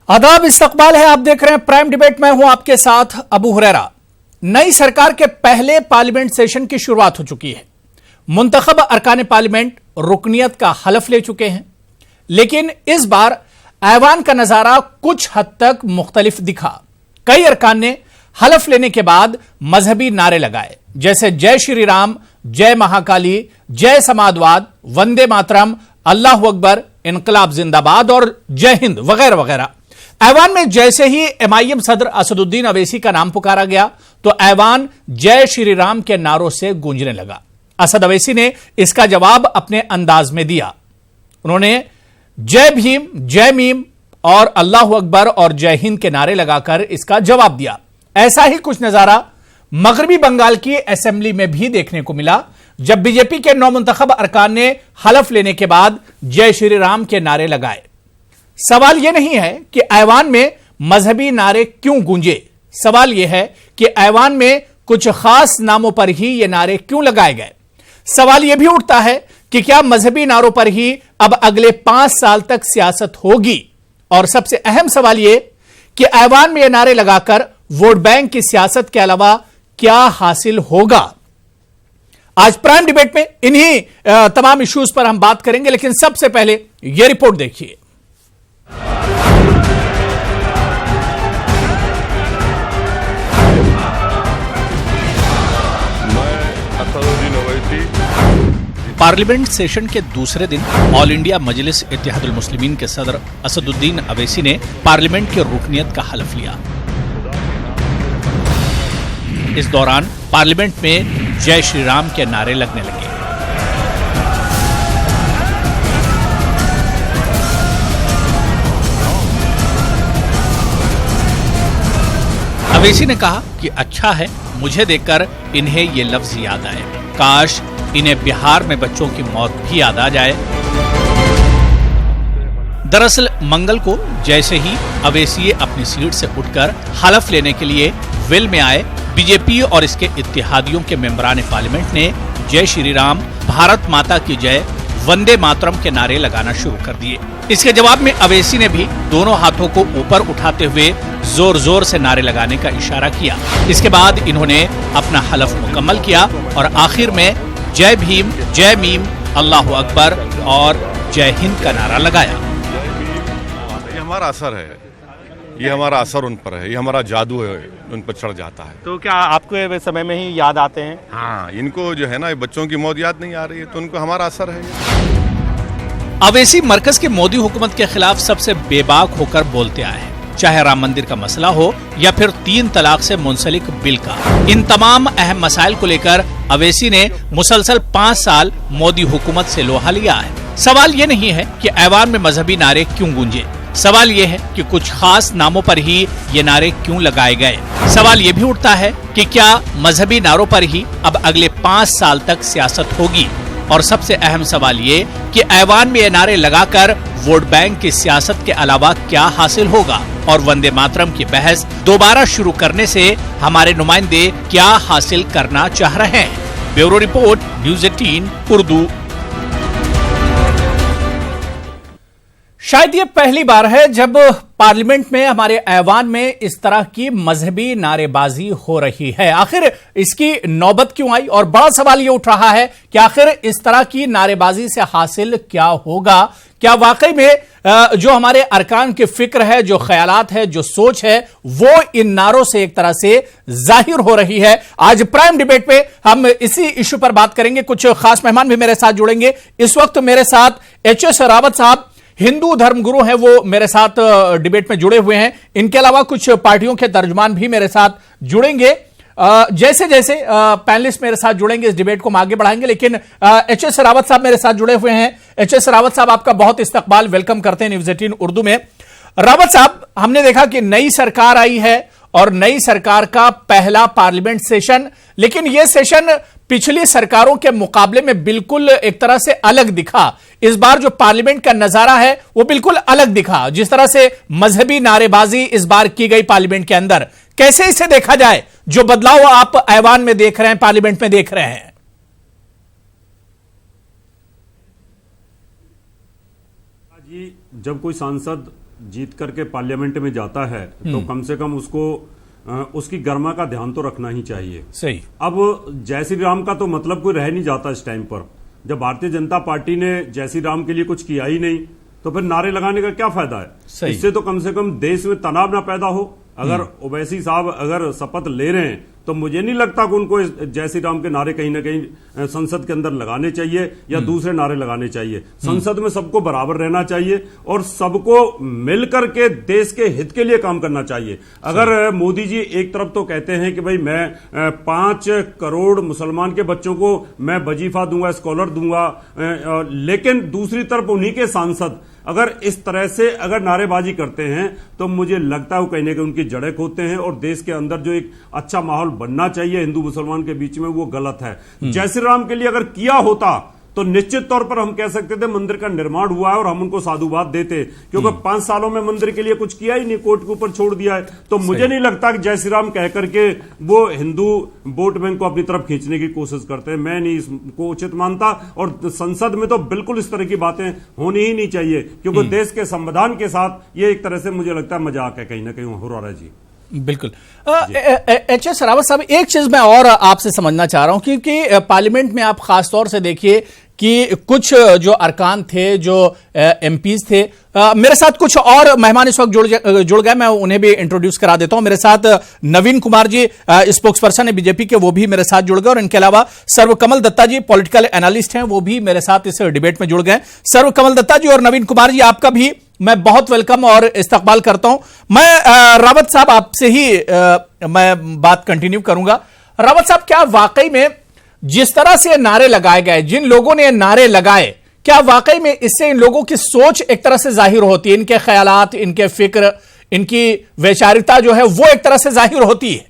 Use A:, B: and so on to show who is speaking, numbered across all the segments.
A: आदाब, इस्तकबाल है। आप देख रहे हैं प्राइम डिबेट। मैं हूं आपके साथ अबू हुरैरा। नई सरकार के पहले पार्लियामेंट सेशन की शुरुआत हो चुकी है। मुंतखब अरकान पार्लियामेंट रुकनियत का हलफ ले चुके हैं, लेकिन इस बार ऐवान का नजारा कुछ हद तक मुख्तलिफ दिखा। कई अरकान ने हलफ लेने के बाद मजहबी नारे लगाए, जैसे जय श्री राम, जय महाकाली, जय समाजवाद, वंदे मातरम, अल्लाह अकबर, इनकलाब जिंदाबाद और जय हिंद वगैरह वगैरह। ऐवान में जैसे ही एमआईएम सदर असदुद्दीन अवैसी का नाम पुकारा गया तो ऐवान जय श्री राम के नारों से गूंजने लगा। असद अवैसी ने इसका जवाब अपने अंदाज में दिया। उन्होंने जय भीम, जय मीम और अल्लाह अकबर और जय हिंद के नारे लगाकर इसका जवाब दिया। ऐसा ही कुछ नजारा मगरबी बंगाल की असेंबली में भी देखने को मिला, जब बीजेपी के नौमुंतखब अरकान ने हलफ लेने के बाद जय श्री राम के नारे लगाए। सवाल यह नहीं है कि ऐवान में मजहबी नारे क्यों गूंजे, सवाल यह है कि ऐवान में कुछ खास नामों पर ही ये नारे क्यों लगाए गए। सवाल यह भी उठता है कि क्या मजहबी नारों पर ही अब अगले 5 साल तक सियासत होगी। और सबसे अहम सवाल यह कि ऐवान में ये नारे लगाकर वोट बैंक की सियासत के अलावा क्या हासिल होगा। आज प्राइम डिबेट में इन्हीं तमाम इश्यूज पर हम बात करेंगे, लेकिन सबसे पहले यह रिपोर्ट देखिए। पार्लियामेंट सेशन के दूसरे दिन ऑल इंडिया मजलिस इत्तेहादुल मुस्लिमीन के सदर असदुद्दीन अवैसी ने पार्लियामेंट की रुकनियत का हलफ लिया। इस दौरान पार्लियामेंट में जय श्री राम के नारे लगने लगे। अवैसी ने कहा कि अच्छा है, मुझे देखकर इन्हें ये लफ्ज याद आए, काश इन्हें बिहार में बच्चों की मौत भी याद आ जाए। दरअसल मंगल को जैसे ही अवैसी अपनी सीट से उठकर हलफ लेने के लिए वेल में आए, बीजेपी और इसके इत्तेहादियों के मेंबरान पार्लियामेंट ने जय श्री राम, भारत माता की जय, वंदे मातरम के नारे लगाना शुरू कर दिए। इसके जवाब में अवैसी ने भी दोनों हाथों को ऊपर उठाते हुए जोर जोर से नारे लगाने का इशारा किया। इसके बाद इन्होंने अपना हलफ मुकम्मल किया और आखिर में जय भीम, जय मीम, अल्लाह अकबर और जय हिंद का नारा लगाया।
B: ये हमारा असर है, ये हमारा असर उन पर है, ये हमारा जादू है, उन पर चढ़ जाता है।
C: तो क्या आपको ये समय में ही याद आते हैं?
B: हाँ, इनको जो है ना, बच्चों की मौत याद नहीं आ रही है, तो उनको हमारा असर है।
A: अवैसी मरकज के मोदी हुकूमत के खिलाफ सबसे बेबाक होकर बोलते आए हैं, चाहे राम मंदिर का मसला हो या फिर 3 तलाक से मुंसलिक बिल का। इन तमाम अहम मसाइल को लेकर अवैसी ने मुसलसल 5 साल मोदी हुकूमत से लोहा लिया है। सवाल ये नहीं है कि ऐवान में मजहबी नारे क्यों गूंजे, सवाल ये है कि कुछ खास नामों पर ही ये नारे क्यों लगाए गए। सवाल ये भी उठता है कि क्या मजहबी नारों पर ही अब अगले 5 साल तक सियासत होगी। और सबसे अहम सवाल ये कि ऐवान में ये नारे लगाकर वोट बैंक की सियासत के अलावा क्या हासिल होगा। और वंदे मातरम की बहस दोबारा शुरू करने से हमारे नुमाइंदे क्या हासिल करना चाह रहे हैं। Bureau report, news 18 Urdu. शायद ये पहली बार है जब पार्लियामेंट में, हमारे ऐवान में इस तरह की मजहबी नारेबाजी हो रही है। आखिर इसकी नौबत क्यों आई? और बड़ा सवाल ये उठ रहा है कि आखिर इस तरह की नारेबाजी से हासिल क्या होगा। क्या वाकई में जो हमारे अरकान की फिक्र है, जो ख्यालात है, जो सोच है, वो इन नारों से एक तरह से जाहिर हो रही है। आज प्राइम डिबेट पे हम इसी इश्यू पर बात करेंगे। कुछ खास मेहमान भी मेरे साथ जुड़ेंगे। इस वक्त मेरे साथ एचएस रावत साहब, हिंदू धर्मगुरु हैं, वो मेरे साथ डिबेट में जुड़े हुए हैं। इनके अलावा कुछ पार्टियों के तर्जुमान भी मेरे साथ जुड़ेंगे। जैसे जैसे पैनलिस्ट मेरे साथ जुड़ेंगे इस डिबेट को हम आगे बढ़ाएंगे। लेकिन एचएस रावत साहब मेरे साथ जुड़े हुए हैं। एचएस रावत साहब, आपका बहुत इस्तकबाल, वेलकम करते हैं न्यूज़ 18 उर्दू में। रावत साहब, हमने देखा कि नई सरकार आई है और नई सरकार का पहला पार्लियामेंट सेशन, लेकिन यह सेशन पिछली सरकारों के मुकाबले में बिल्कुल एक तरह से अलग दिखा। इस बार जो पार्लियामेंट का नजारा है वो बिल्कुल अलग दिखा। जिस तरह से मजहबी नारेबाजी इस बार की गई पार्लियामेंट के अंदर, कैसे इसे देखा जाए, जो बदलाव आप ऐवान में देख रहे हैं, पार्लियामेंट में देख रहे हैं?
D: जी, जब कोई सांसद जीत करके पार्लियामेंट में जाता है तो कम से कम उसको उसकी गर्मा का ध्यान तो रखना ही चाहिए।
A: सही।
D: अब जय श्री राम का तो मतलब कोई रह नहीं जाता इस टाइम पर। जब भारतीय जनता पार्टी ने जय श्री राम के लिए कुछ किया ही नहीं तो फिर नारे लगाने का क्या फायदा है। इससे तो कम से कम देश में तनाव ना पैदा हो। अगर ओवैसी साहब अगर शपथ ले रहे हैं तो मुझे नहीं लगता कि उनको जय श्री राम के नारे कहीं ना कहीं संसद के अंदर लगाने चाहिए या दूसरे नारे लगाने चाहिए। संसद में सबको बराबर रहना चाहिए और सबको मिलकर के देश के हित के लिए काम करना चाहिए। अगर मोदी जी एक तरफ तो कहते हैं कि भाई मैं 5 करोड़ मुसलमान के बच्चों को मैं वजीफा दूंगा, स्कॉलर दूंगा, लेकिन दूसरी तरफ उन्हीं के सांसद अगर इस तरह से अगर नारेबाजी करते हैं तो मुझे लगता है वो कहीं ना कहीं उनकी जड़ें खोते हैं और देश के अंदर जो एक अच्छा माहौल बनना चाहिए हिंदू मुसलमान के बीच में वो गलत है। जय श्री राम के लिए अगर किया होता तो निश्चित तौर पर हम कह सकते थे मंदिर का निर्माण हुआ है और हम उनको साधुवाद देते, क्योंकि 5 सालों में मंदिर के लिए कुछ किया ही नहीं, कोर्ट के ऊपर छोड़ दिया है। तो मुझे नहीं लगता कि जय श्री राम कह करके वो हिंदू वोट बैंक को अपनी तरफ खींचने की कोशिश करते हैं। मैं नहीं इसको उचित मानता और संसद में तो बिल्कुल इस तरह की बातें होनी ही नहीं चाहिए, क्योंकि देश के संविधान के साथ ये एक तरह से मुझे लगता है मजाक है कहीं ना कहीं हो रहा है जी।
A: बिल्कुल। एच.एस. रावत साहब, एक चीज मैं और आपसे समझना चाह रहा हूं, क्योंकि पार्लियामेंट में आप खासतौर से देखिए कि कुछ जो अरकान थे, जो एमपीज थे, मेरे साथ कुछ और मेहमान इस वक्त जुड़ गए, मैं उन्हें भी इंट्रोड्यूस करा देता हूं। मेरे साथ नवीन कुमार जी, स्पोक्स पर्सन है बीजेपी के, वो भी मेरे साथ जुड़ गए और इनके अलावा सर्वकमल दत्ता जी पॉलिटिकल एनालिस्ट हैं, वो भी मेरे साथ इस डिबेट में जुड़ गए। सर्वकमल दत्ता जी और नवीन कुमार जी, आपका भी मैं बहुत वेलकम और इस्तकबाल करता हूं। मैं रावत साहब आपसे ही मैं बात कंटिन्यू करूंगा। रावत साहब, क्या वाकई में जिस तरह से नारे लगाए गए, जिन लोगों ने नारे लगाए, क्या वाकई में इससे इन लोगों की सोच एक तरह से जाहिर होती है, इनके ख्यालात, इनके फिक्र, इनकी वैचारिकता जो है वो एक तरह से जाहिर होती है?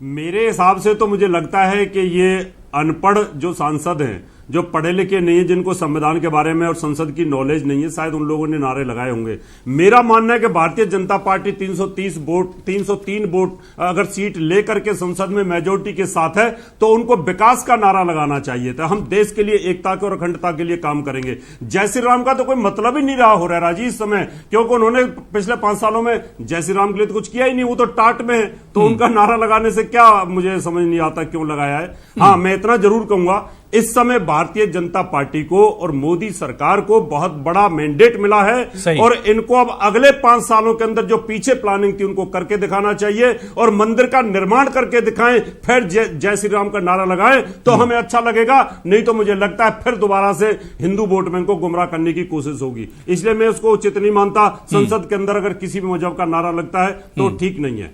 D: मेरे हिसाब से तो मुझे लगता है कि ये अनपढ़ जो सांसद हैं, जो पढ़े लिखे नहीं है, जिनको संविधान के बारे में और संसद की नॉलेज नहीं है, शायद उन लोगों ने नारे लगाए होंगे। मेरा मानना है कि भारतीय जनता पार्टी 303 वोट अगर सीट लेकर के संसद में मेजोरिटी के साथ है तो उनको विकास का नारा लगाना चाहिए था। हम देश के लिए एकता के और अखंडता के लिए काम करेंगे। जय श्री राम का तो कोई मतलब ही नहीं रहा हो रहा जी इस समय, क्योंकि उन्होंने पिछले 5 सालों में जय श्री राम के लिए तो कुछ किया ही नहीं, वो तो टाट में है। तो उनका नारा लगाने से क्या, मुझे समझ नहीं आता क्यों लगाया है। हाँ, मैं इतना जरूर कहूंगा, इस समय भारतीय जनता पार्टी को और मोदी सरकार को बहुत बड़ा मैंडेट मिला है और इनको अब अगले 5 सालों के अंदर जो पीछे प्लानिंग थी उनको करके दिखाना चाहिए और मंदिर का निर्माण करके दिखाएं, फिर जय श्री राम का नारा लगाएं तो हमें अच्छा लगेगा। नहीं तो मुझे लगता है फिर दोबारा से हिंदू वोट बैंक को गुमराह करने की कोशिश होगी। इसलिए मैं उसको उचित नहीं मानता। संसद के अंदर अगर किसी भी मजहब का नारा लगता है तो ठीक नहीं है।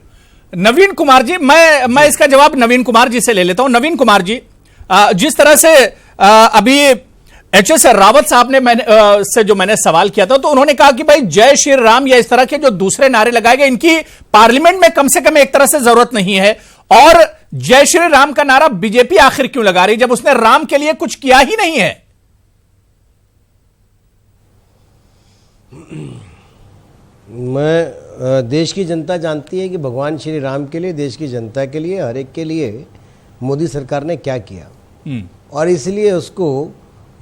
A: नवीन कुमार जी, मैं इसका जवाब नवीन कुमार जी से ले लेता हूं। नवीन कुमार जी, जिस तरह से अभी एच.एस. रावत साहब ने से जो मैंने सवाल किया था, तो उन्होंने कहा कि भाई जय श्री राम या इस तरह के जो दूसरे नारे लगाए गए, इनकी पार्लियामेंट में कम से कम एक तरह से जरूरत नहीं है। और जय श्री राम का नारा बीजेपी आखिर क्यों लगा रही जब उसने राम के लिए कुछ किया ही नहीं है?
E: मैं देश की जनता जानती है कि भगवान श्री राम के लिए, देश की जनता के लिए, हर एक के लिए मोदी सरकार ने क्या किया और इसलिए उसको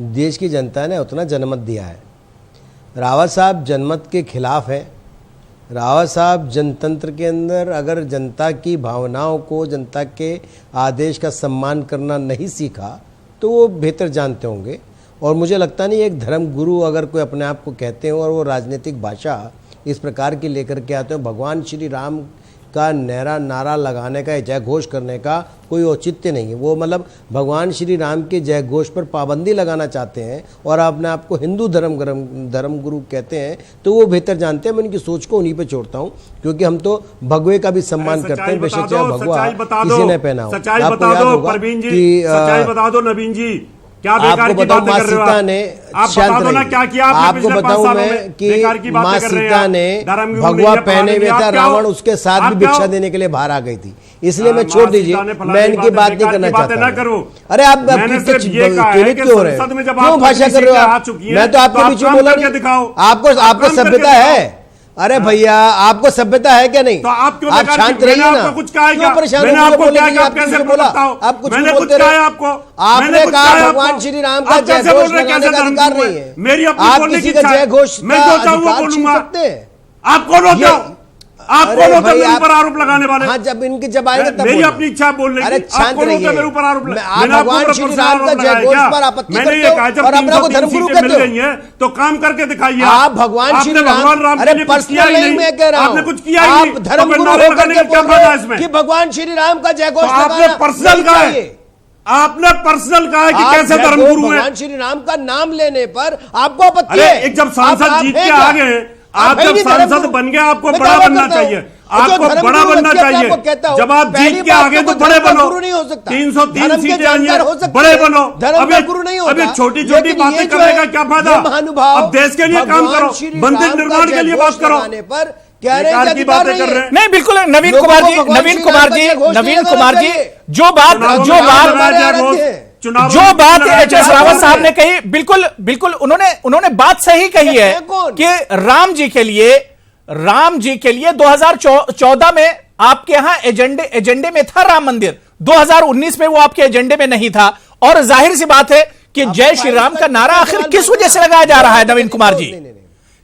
E: देश की जनता ने उतना जनमत दिया है। रावत साहब जनमत के खिलाफ है। रावत साहब जनतंत्र के अंदर अगर जनता की भावनाओं को, जनता के आदेश का सम्मान करना नहीं सीखा तो वो बेहतर जानते होंगे। और मुझे लगता नहीं एक धर्म गुरु अगर कोई अपने आप को कहते हो और वो राजनीतिक भाषा इस प्रकार की लेकर के आते हो, भगवान श्री राम का नारा लगाने का, जय घोष करने का कोई औचित्य नहीं है। वो मतलब भगवान श्री राम के जय घोष पर पाबंदी लगाना चाहते हैं और अपने आप को हिंदू धर्म गुरु कहते हैं, तो वो बेहतर जानते हैं। मैं उनकी सोच को उन्हीं पे छोड़ता हूँ, क्योंकि हम तो भगवे का भी सम्मान करते हैं, बेशक चाहे भगवा किसी ने पहना हो।
D: आपको याद होगा कि सच्चाई बता दो नवीन जी, क्या बेकार की बातें कर रहे हो आप बता दो ना, क्या किया आपने?
E: आपको बताऊं मैं कि माँ सीता ने भगवा पहने हुए था, रावण उसके साथ भी भिक्षा देने के लिए बाहर आ गई थी। इसलिए मैं छोड़ दीजिए, मैं इनकी बात नहीं करना चाहता। अरे आप क्यों हो रहे हैं, क्यों भाषा कर रहे हो आप? मैं तो आपके बीच में बोला नहीं। आपको सभ्यता है, अरे भैया, आपको सभ्यता है क्या नहीं?
D: तो आप क्यों
E: आप शांत रहिए ना।
D: कुछ कहा है क्या?
E: क्यों परेशान
D: मैंने
E: हो?
D: आपको
E: बोलने
D: क्या
E: के लिए
D: कहा?
E: आप
D: कैसे
E: किसी बोला?
D: बोलता हूं?
E: आप कुछ
D: मैंने
E: भी
D: कुछ
E: बोलते
D: कहा
E: रहे।
D: है आपको?
E: आपने कहा भगवान श्री राम का जय घोष लगाने का अधिकार नहीं है।
D: मेरी अपनी
E: आप
D: बोलने
E: किसी
D: की
E: का
D: इच्छा है।
E: जय घोष
D: मैं
E: का
D: जो चाहूं वो
E: अधिकार छीन
D: बोलूंगा।
E: सकते हैं।
D: आप कौन होते हो? आप
E: अरे
D: कौन होते
E: भाई,
D: मेरे
E: आप-
D: ऊपर आरोप लगाने वाले?
E: हाँ, जब इनके जब आएंगे तब
D: मेरी
E: बोलना।
D: अपनी इच्छा बोलने की।
E: अरे
D: आप
E: शांत
D: कौन होते
E: रहिए।
D: मेरे ऊपर आरोप
E: आप
D: मैंने आपको
E: भगवान
D: ऊपर
E: श्री
D: पर्सनल
E: राम
D: आरोप
E: का जय
D: लगाया
E: घोष
D: क्या?
E: पर आपत्ति
D: मैंने
E: करते
D: ये
E: हो
D: कहा जब
E: और अपना को
D: 303
E: धर्मगुरु
D: सीटें मिल
E: कहते हो।
D: गई हैं तो काम करके दिखाइए।
E: आप भगवान श्री
D: आपने भगवान राम के
E: अरे
D: लिए कुछ किया
E: पर्सनल
D: ही
E: नहीं, मैं कह रहा हूं।
D: आपने कुछ किया ही
E: आप
D: नहीं। तो
E: धर्मगुरु
D: नारे
E: होकर
D: लगाने
E: के
D: का क्या
E: बोल
D: फायदा
E: रहे
D: है इसमें?
E: कि भगवान श्री राम का जय घोष
D: तो आपने
E: लगाना
D: पर्सनल
E: नहीं
D: कहा है।
E: चाहिए।
D: आपने पर्सनल कहा है कि
E: आप
D: कैसे
E: जय
D: धर्मगुरु
E: घोष
D: है।
E: भगवान श्री राम का नाम लेने पर आपको आपत्ति
D: अरे
E: है।
D: एक जब सांसद
E: आप
D: जीत
E: हैं
D: के
E: क्या?
D: आ गए, आप
E: है
D: जब
E: नहीं
D: सांसद
E: धर्मगुरु।
D: बन गए, आपको
E: मैं
D: बड़ा
E: दावा
D: बनना
E: करता हूं।
D: चाहिए।
E: जो
D: आपको
E: धर्मगुरु
D: बड़ा बनना
E: व्यक्ति अपने
D: चाहिए।
E: आप को कहता हो,
D: जब आप
E: पहली
D: जीत के
E: बात
D: आगे
E: तो
D: तो
E: वो
D: बड़े
E: धर्म का
D: बनो।
E: गुरु नहीं हो सकता।
D: 303
E: धर्म के
D: सीटें आई
E: जानकार हो
D: हैं,
E: सकते
D: बड़े
E: हैं।
D: बनो।
E: धर्म का गुरु नहीं होता।
D: अभी छोटी छोटी
E: लेकिन
D: बातें
E: ये जो
D: करने
E: है,
D: का क्या फायदा?
E: ये महानुभाव
D: अब देश के लिए काम
E: भगवान
D: करो,
E: श्री
D: मंदिर
E: राम का
D: निर्माण के
E: जय
D: लिए
E: घोष
D: बात करो।
E: लगाने पर कह रहे हैं
D: बेकार
E: कि
D: की
E: अधिकार
D: बातें कर
E: नहीं
D: रहे
E: है।
D: हैं।
A: नहीं, बिल्कुल नवीन
E: लोगों
A: कुमार
E: को
A: जी,
E: भगवान
A: नवीन
E: श्री
A: कुमार
E: राम का
A: जी,
E: जय घोष
A: नवीन
E: लगाना
A: कुमार जी,
E: चाहिए।
A: जो बात
E: चुनाव
A: जो बात
E: लगाया
A: एच एस
E: जाए,
A: रावत साहब
E: बोल
A: ने कही, बिल्कुल बिल्कुल उन्होंने बात सही कही है
E: कौन?
A: कि राम जी के लिए 2014 में आपके यहां एजेंडे में था राम मंदिर, 2019 में वो आपके एजेंडे में नहीं था। और जाहिर सी बात है कि जय श्री राम का नारा आखिर किस वजह से लगाया जा रहा है? नवीन कुमार जी,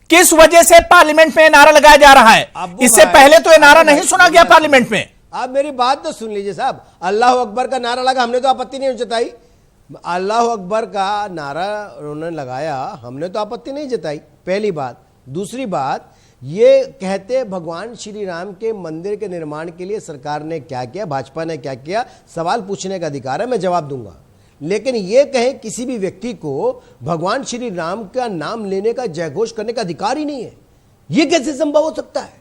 A: किस वजह से पार्लियामेंट में नारा लगाया जा रहा है? इससे पहले तो ये नारा नहीं सुना गया पार्लियामेंट में।
E: आप मेरी बात तो सुन लीजिए साहब। अल्लाह अकबर का नारा लगा, हमने तो आपत्ति नहीं जताई। अल्लाह अकबर का नारा उन्होंने लगाया, हमने तो आपत्ति नहीं जताई, पहली बात। दूसरी बात, ये कहते भगवान श्री राम के मंदिर के निर्माण के लिए सरकार ने क्या किया, भाजपा ने क्या किया, सवाल पूछने का अधिकार है, मैं जवाब दूंगा। लेकिन ये कहें किसी भी व्यक्ति को भगवान श्री राम का नाम लेने का जयघोष करने का अधिकार ही नहीं है, ये कैसे संभव हो सकता है?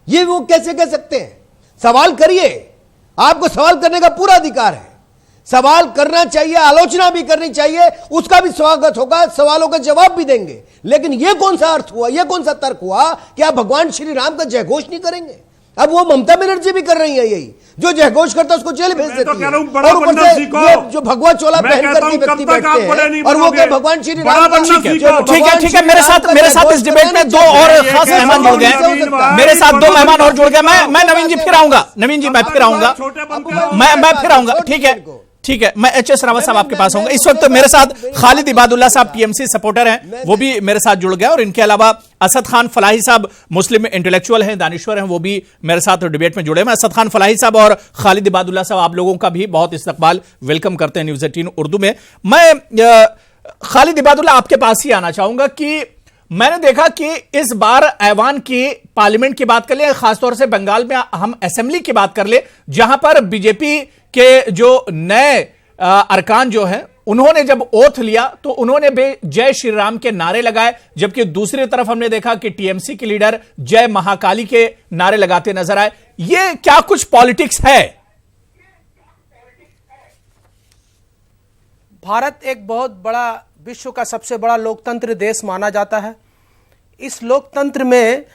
E: ये वो कैसे कह सकते हैं? सवाल करिए, आपको सवाल करने का पूरा अधिकार है। सवाल करना चाहिए, आलोचना भी करनी चाहिए, उसका भी स्वागत होगा, सवालों का जवाब भी देंगे। लेकिन यह कौन सा अर्थ हुआ, यह कौन सा तर्क हुआ कि आप भगवान श्री राम का जयघोष नहीं करेंगे? अब वो ममता बनर्जी भी कर रही है यही, जो जयघोष करता है उसको जेल भेज देती है। और ऊपर से ये जो भगवा चोला पहन करके व्यक्ति बैठते हैं और वो क्या भगवान श्री राम का
A: ठीक है, मेरे साथ इस डिबेट में दो और खास मेहमान जुड़ गए, मेरे साथ दो मेहमान और जुड़ गए। मैं नवीन जी फिर आऊंगा, नवीन जी मैं फिर आऊंगा, मैं फिर आऊंगा। ठीक है, मैं एच एस रावत साहब आपके पास आऊंगा। इस वक्त मेरे साथ खालिद इबादुल्ला साहब टीएमसी सपोर्टर हैं, वो भी मेरे साथ जुड़ गए। और इनके अलावा असद खान फलाही साहब मुस्लिम इंटेलेक्चुअल हैं, दानिश्वर हैं, वो भी मेरे साथ डिबेट में जुड़े हैं। असद खान फलाही साहब और खालिद इबादुल्ला साहब, आप लोगों का भी बहुत इस्तकबाल, वेलकम करते हैं न्यूज़ 18 उर्दू में। मैं खालिद इबादुल्ला आपके पास ही आना चाहूंगा कि मैंने देखा कि इस बार ऐवान की पार्लियामेंट की बात कर ले, खासतौर से बंगाल में हम असेंबली की बात कर ले, जहां पर बीजेपी के जो नए अरकान जो हैं, उन्होंने जब ओथ लिया तो उन्होंने भी जय श्री राम के नारे लगाए, जबकि दूसरी तरफ हमने देखा कि टीएमसी के लीडर जय महाकाली के नारे लगाते नजर आए। ये क्या कुछ पॉलिटिक्स है?
F: भारत एक बहुत बड़ा, विश्व का सबसे बड़ा लोकतंत्र देश माना जाता है। इस लोकतंत्र में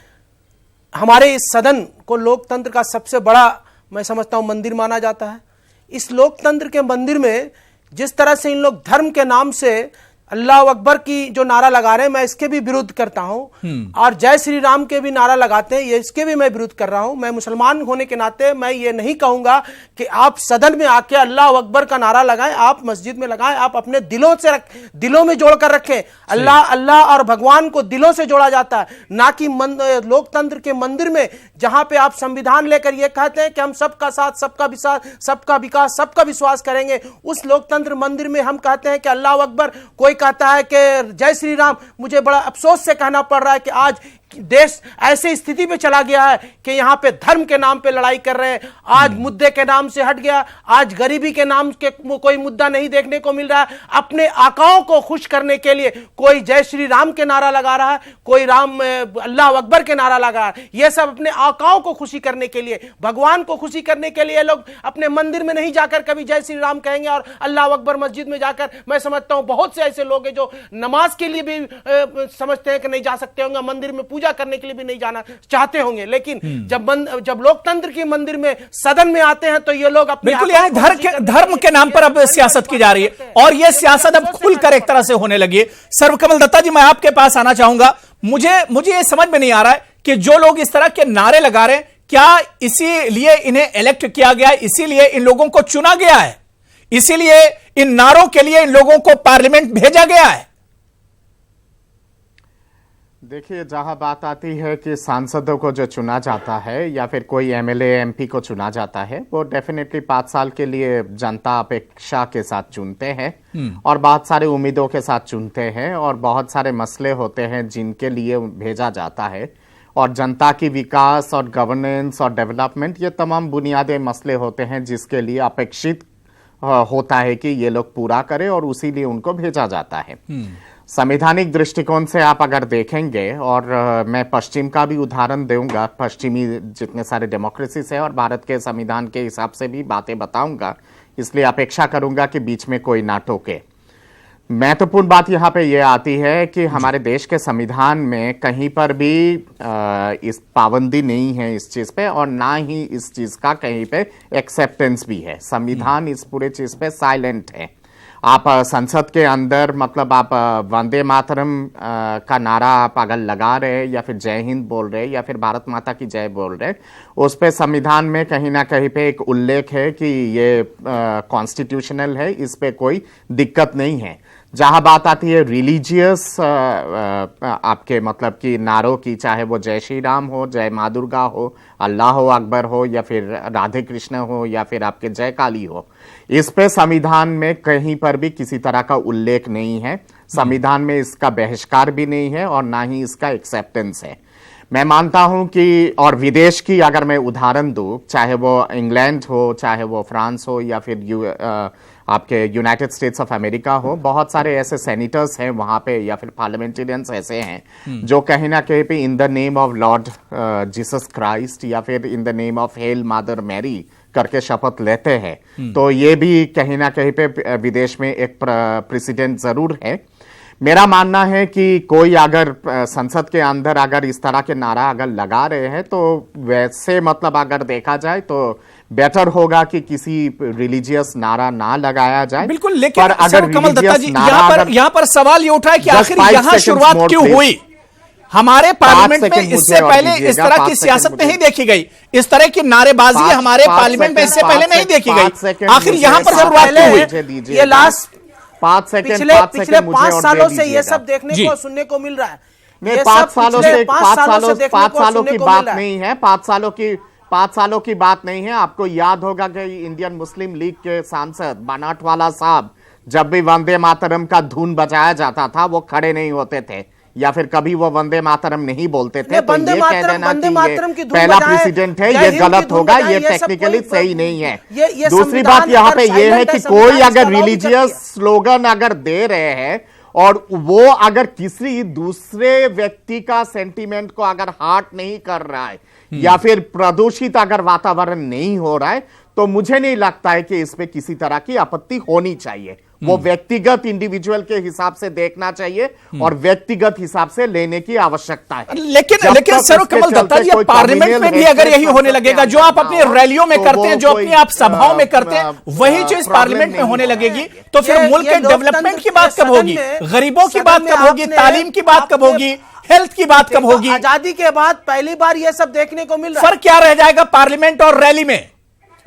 F: हमारे इस सदन को लोकतंत्र का सबसे बड़ा, मैं समझता हूं, मंदिर माना जाता है। इस लोकतंत्र के मंदिर में जिस तरह से इन लोग धर्म के नाम से अल्लाह अकबर की जो नारा लगा रहे हैं, मैं इसके भी विरुद्ध करता हूं। और जय श्री राम के भी नारा लगाते हैं, ये इसके भी मैं विरुद्ध कर रहा हूं। मैं मुसलमान होने के नाते मैं ये नहीं कहूंगा कि आप सदन में आके अल्लाह अकबर का नारा लगाएं, आप मस्जिद में लगाएं, आप अपने दिलों में जोड़कर रखें। अल्लाह और भगवान को दिलों से जोड़ा जाता है, ना कि लोकतंत्र के मंदिर में, जहां पे आप संविधान लेकर ये कहते हैं कि हम सबका साथ, सबका विकास, सबका विश्वास करेंगे। उस लोकतंत्र मंदिर में हम कहते हैं कि अल्लाह अकबर, कोई कहता है कि जय श्री राम। मुझे बड़ा अफसोस से कहना पड़ रहा है कि आज देश ऐसी स्थिति पे चला गया है कि यहां पे धर्म के नाम पे लड़ाई कर रहे हैं। आज मुद्दे के नाम से हट गया, आज गरीबी के नाम के कोई मुद्दा नहीं देखने को मिल रहा है। अपने आकाओं को खुश करने के लिए कोई जय श्री राम के नारा लगा रहा है, कोई अल्लाह अकबर के नारा लगा रहा है। ये सब अपने आकाओं को खुशी करने के लिए, भगवान को खुशी करने के लिए लोग अपने मंदिर में नहीं जाकर कभी जय श्री राम कहेंगे और अल्लाह अकबर मस्जिद में जाकर, मैं समझता हूं बहुत से ऐसे लोग हैं जो नमाज के लिए भी समझते हैं कि नहीं जा सकते होंगे, मंदिर में पूजा करने के लिए भी नहीं जाना चाहते होंगे। लेकिन जब लोकतंत्र के मंदिर में, सदन में आते हैं तो ये लोग अपने
A: बिल्कुल यहाँ धर्म के नाम पर अब सियासत की जा रही है और यह सियासत अब खुलकर एक तरह से होने लगी है। सर्वकमल दत्ता जी, मैं आपके पास आना चाहूंगा। मुझे ये समझ में नहीं आ रहा है कि जो लोग इस तरह के नारे लगा रहे हैं, क्या इसीलिए इन्हें इलेक्ट किया गया है, इसीलिए इन लोगों को चुना गया है, इसीलिए इन नारों के लिए इन लोगों को पार्लियामेंट भेजा गया है?
C: देखिए, जहां बात आती है कि सांसदों को जो चुना जाता है या फिर कोई एमएलए एमपी को चुना जाता है, वो डेफिनेटली 5 साल के लिए जनता अपेक्षा के साथ चुनते हैं और बहुत सारे उम्मीदों के साथ चुनते हैं और बहुत सारे मसले होते हैं जिनके लिए भेजा जाता है और जनता की विकास और गवर्नेंस और डेवलपमेंट, ये तमाम बुनियादी मसले होते हैं जिसके लिए अपेक्षित होता है कि ये लोग पूरा करें और उसी लिए उनको भेजा जाता है। संवैधानिक दृष्टिकोण से आप अगर देखेंगे, और मैं पश्चिम का भी उदाहरण दूंगा, पश्चिमी जितने सारे डेमोक्रेसीज है और भारत के संविधान के हिसाब से भी बातें बताऊंगा, इसलिए अपेक्षा करूंगा कि बीच में कोई ना टोके। महत्वपूर्ण बात यहाँ पे ये आती है कि हमारे देश के संविधान में कहीं पर भी इस पाबंदी नहीं है इस चीज पे, और ना ही इस चीज का कहीं पे एक्सेप्टेंस भी है। संविधान इस पूरे चीज पे साइलेंट है। आप संसद के अंदर मतलब आप वंदे मातरम का नारा आप अगर लगा रहे या फिर जय हिंद बोल रहे या फिर भारत माता की जय बोल रहे, उस पे संविधान में कहीं ना कहीं पे एक उल्लेख है कि ये कॉन्स्टिट्यूशनल है, इस पे कोई दिक्कत नहीं है। जहां बात आती है रिलीजियस आपके मतलब कि नारों की, चाहे वो जय श्री राम हो, जय माँ दुर्गा हो, अल्लाह हो अकबर हो, या फिर राधे कृष्ण हो, या फिर आपके जय काली हो, इस पे संविधान में कहीं पर भी किसी तरह का उल्लेख नहीं है। संविधान में इसका बहिष्कार भी नहीं है और ना ही इसका एक्सेप्टेंस है। मैं मानता हूं कि, और विदेश की अगर मैं उदाहरण दूं, चाहे वो इंग्लैंड हो, चाहे वो फ्रांस हो, या फिर आपके यूनाइटेड स्टेट्स ऑफ अमेरिका हो, बहुत सारे ऐसे सेनेटर्स हैं वहां पे या फिर पार्लियामेंटेरियंस ऐसे हैं जो कहीं ना कहीं पे in the name of lord Jesus Christ या फिर in the name of hail mother Mary करके शपथ लेते हैं। तो ये भी कहीं ना कहीं पे विदेश में एक प्रेसिडेंट जरूर है। मेरा मानना है कि कोई अगर संसद के अंदर अगर इस तरह के नारा अगर लगा रहे हैं, तो वैसे मतलब अगर देखा जाए तो बेटर होगा कि किसी रिलीजियस नारा ना लगाया जाए।
A: बिल्कुल, लेकिन
C: पर अगर
A: कमल दत्ता जी, यहाँ पर सवाल ये उठा है कि आखिर यहाँ शुरुआत क्यों हुई? हमारे पार्लियामेंट में इससे पहले इस तरह की सियासत नहीं देखी गई, इस तरह की नारेबाजी हमारे पार्लियामेंट में इससे पहले नहीं देखी गई। आखिर यहाँ पर शुरुआत क्यों हुई?
F: ये लास्ट
C: 5 सेकंड
F: पिछले 5 सालों से ये सब देखने को सुनने को मिल रहा है।
C: नहीं, 5 सालों की बात नहीं है, 5 सालों की बात नहीं है। आपको याद होगा कि इंडियन मुस्लिम लीग के सांसद बनाटवाला साहब जब भी वंदे मातरम का धुन बजाया जाता था वो खड़े नहीं होते थे या फिर कभी वो वंदे मातरम नहीं बोलते थे। तो ये कह देना कि ये पहला प्रेसिडेंट है, ये गलत होगा, ये टेक्निकली सही नहीं है। दूसरी बात यहाँ पे ये है कि कोई अगर रिलीजियस स्लोगन अगर दे रहे हैं और वो अगर किसी दूसरे व्यक्ति का सेंटीमेंट को अगर हार्ट नहीं कर रहा है या फिर प्रदूषित अगर वातावरण नहीं हो रहा है, तो मुझे नहीं लगता है कि इसमें किसी तरह की आपत्ति होनी चाहिए। वो व्यक्तिगत इंडिविजुअल के हिसाब से देखना चाहिए और व्यक्तिगत हिसाब से लेने की आवश्यकता है।
A: लेकिन सर कमल दत्ता जी, पार्लियामेंट में भी अगर यही होने लगेगा, जो आप अपनी रैलियों में करते हैं, जो अपनी आप सभाओं में करते हैं, वही चीज पार्लियामेंट में होने लगेगी, तो फिर मुल्क के डेवलपमेंट की बात कब होगी? गरीबों की बात कब होगी? तालीम की बात कब होगी? हेल्थ की बात कब होगी?
F: आजादी के बाद पहली बार यह सब देखने को मिल रहा है।
A: फर्क क्या रह जाएगा पार्लियामेंट और रैली में?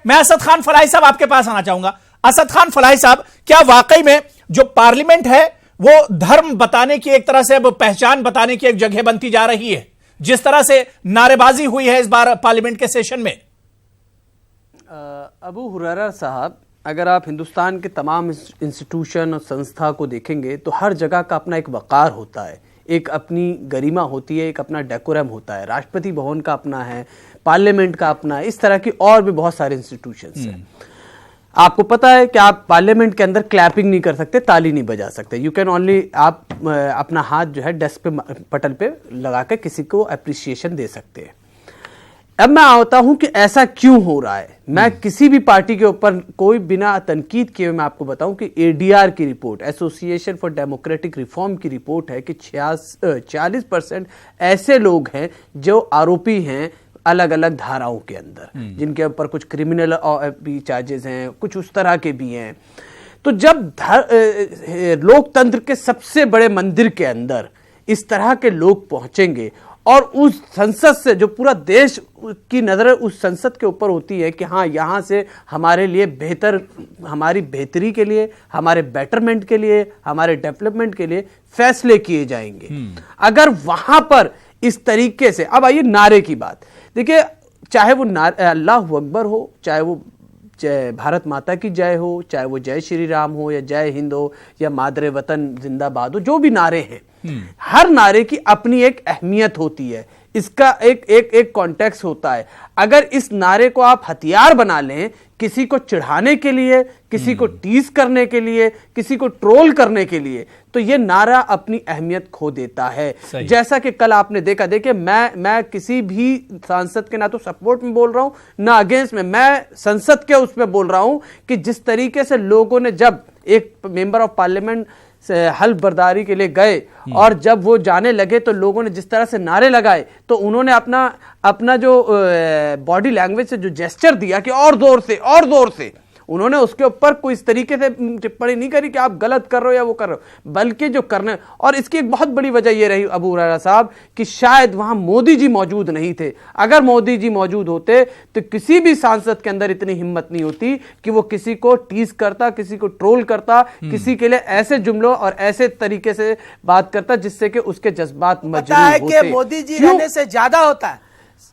A: मैं असद खान फलाही साहब आपके पास आना चाहूंगा। असद खान फलाही साहब, क्या वाकई में जो पार्लियामेंट है वो धर्म बताने की, एक तरह से अब पहचान बताने की एक जगह बनती जा रही है, जिस तरह से नारेबाजी हुई है इस बार पार्लियामेंट के सेशन में?
G: अबू हुरैरा साहब, अगर आप हिंदुस्तान के तमाम इंस्टीट्यूशन और संस्था को देखेंगे तो हर जगह का अपना एक वकार होता है, एक अपनी गरिमा होती है, एक अपना डेकोरम होता है। राष्ट्रपति भवन का अपना है, पार्लियामेंट का अपना है, इस तरह की और भी बहुत सारे इंस्टीट्यूशंस हैं। आपको पता है कि आप पार्लियामेंट के अंदर क्लैपिंग नहीं कर सकते, ताली नहीं बजा सकते। यू कैन ओनली, आप अपना हाथ जो है डेस्क पे, पटल पे लगा के किसी को अप्रिसिएशन दे सकते हैं। अब मैं आता हूं कि ऐसा क्यों हो रहा है। मैं किसी भी पार्टी के ऊपर कोई बिना तनकीद किए मैं आपको बताऊं कि एडीआर की report, association for democratic reform की रिपोर्ट है कि 40% ऐसे लोग हैं जो आरोपी हैं अलग अलग धाराओं के अंदर, जिनके ऊपर कुछ क्रिमिनल भी चार्जेस हैं, कुछ उस तरह के भी हैं। तो जब लोकतंत्र के सबसे बड़े मंदिर के अंदर इस तरह के लोग पहुंचेंगे और उस संसद से जो पूरा देश की नजर उस संसद के ऊपर होती है कि हाँ यहां से हमारे लिए बेहतर, हमारी बेहतरी के लिए, हमारे बेटरमेंट के लिए, हमारे डेवलपमेंट के लिए फैसले किए जाएंगे। अगर वहां पर इस तरीके से, अब आइए नारे की बात, देखिए चाहे वो अल्लाह अकबर हो, चाहे वो भारत माता की जय हो, चाहे वो जय श्री राम हो या जय हिंद हो या मादरे वतन जिंदाबाद हो, जो भी नारे हैं, हर नारे की अपनी एक अहमियत होती है, इसका एक कॉन्टेक्स्ट होता है। अगर इस नारे को आप हथियार बना लें किसी को चिढ़ाने के लिए, किसी को टीज करने के लिए, किसी को ट्रोल करने के लिए, तो यह नारा अपनी अहमियत खो देता है। जैसा कि कल आपने देखा, देखिए मैं किसी भी सांसद के ना तो सपोर्ट में बोल रहा हूं ना अगेंस्ट में, मैं संसद के उसमें बोल रहा हूं कि जिस तरीके से लोगों ने, जब एक मेंबर ऑफ पार्लियामेंट से हल्फ बर्दारी के लिए गए और जब वो जाने लगे तो लोगों ने जिस तरह से नारे लगाए, तो उन्होंने अपना जो बॉडी लैंग्वेज से जो जेस्चर दिया कि और जोर से, उन्होंने उसके ऊपर कोई इस तरीके से टिप्पणी नहीं करी कि आप गलत कर रहे हो या वो कर रहे हो, बल्कि जो करने, और इसकी एक बहुत बड़ी वजह यह रही अबू हुरैरा साहब कि शायद वहां मोदी जी मौजूद नहीं थे। अगर मोदी जी मौजूद होते तो किसी भी सांसद के अंदर इतनी हिम्मत नहीं होती कि वो किसी को टीज करता, किसी को ट्रोल करता, किसी के लिए ऐसे जुमलों और ऐसे तरीके से बात करता जिससे कि उसके जज्बात मजरूह होते।
F: मोदी जी रहने से ज्यादा होता है,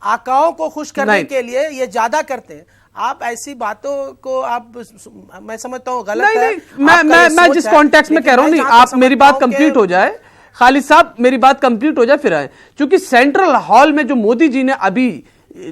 F: आकाओं को खुश करने के लिए ये ज्यादा करते हैं। आप ऐसी बातों को आप, मैं समझता हूँ गलत है।
G: मैं जिस कॉन्टेक्स्ट में कह रहा हूँ, नहीं आप मेरी बात कंप्लीट हो जाए, खालिद साहब मेरी बात कंप्लीट हो जाए फिर आए। क्योंकि सेंट्रल हॉल में जो मोदी जी ने अभी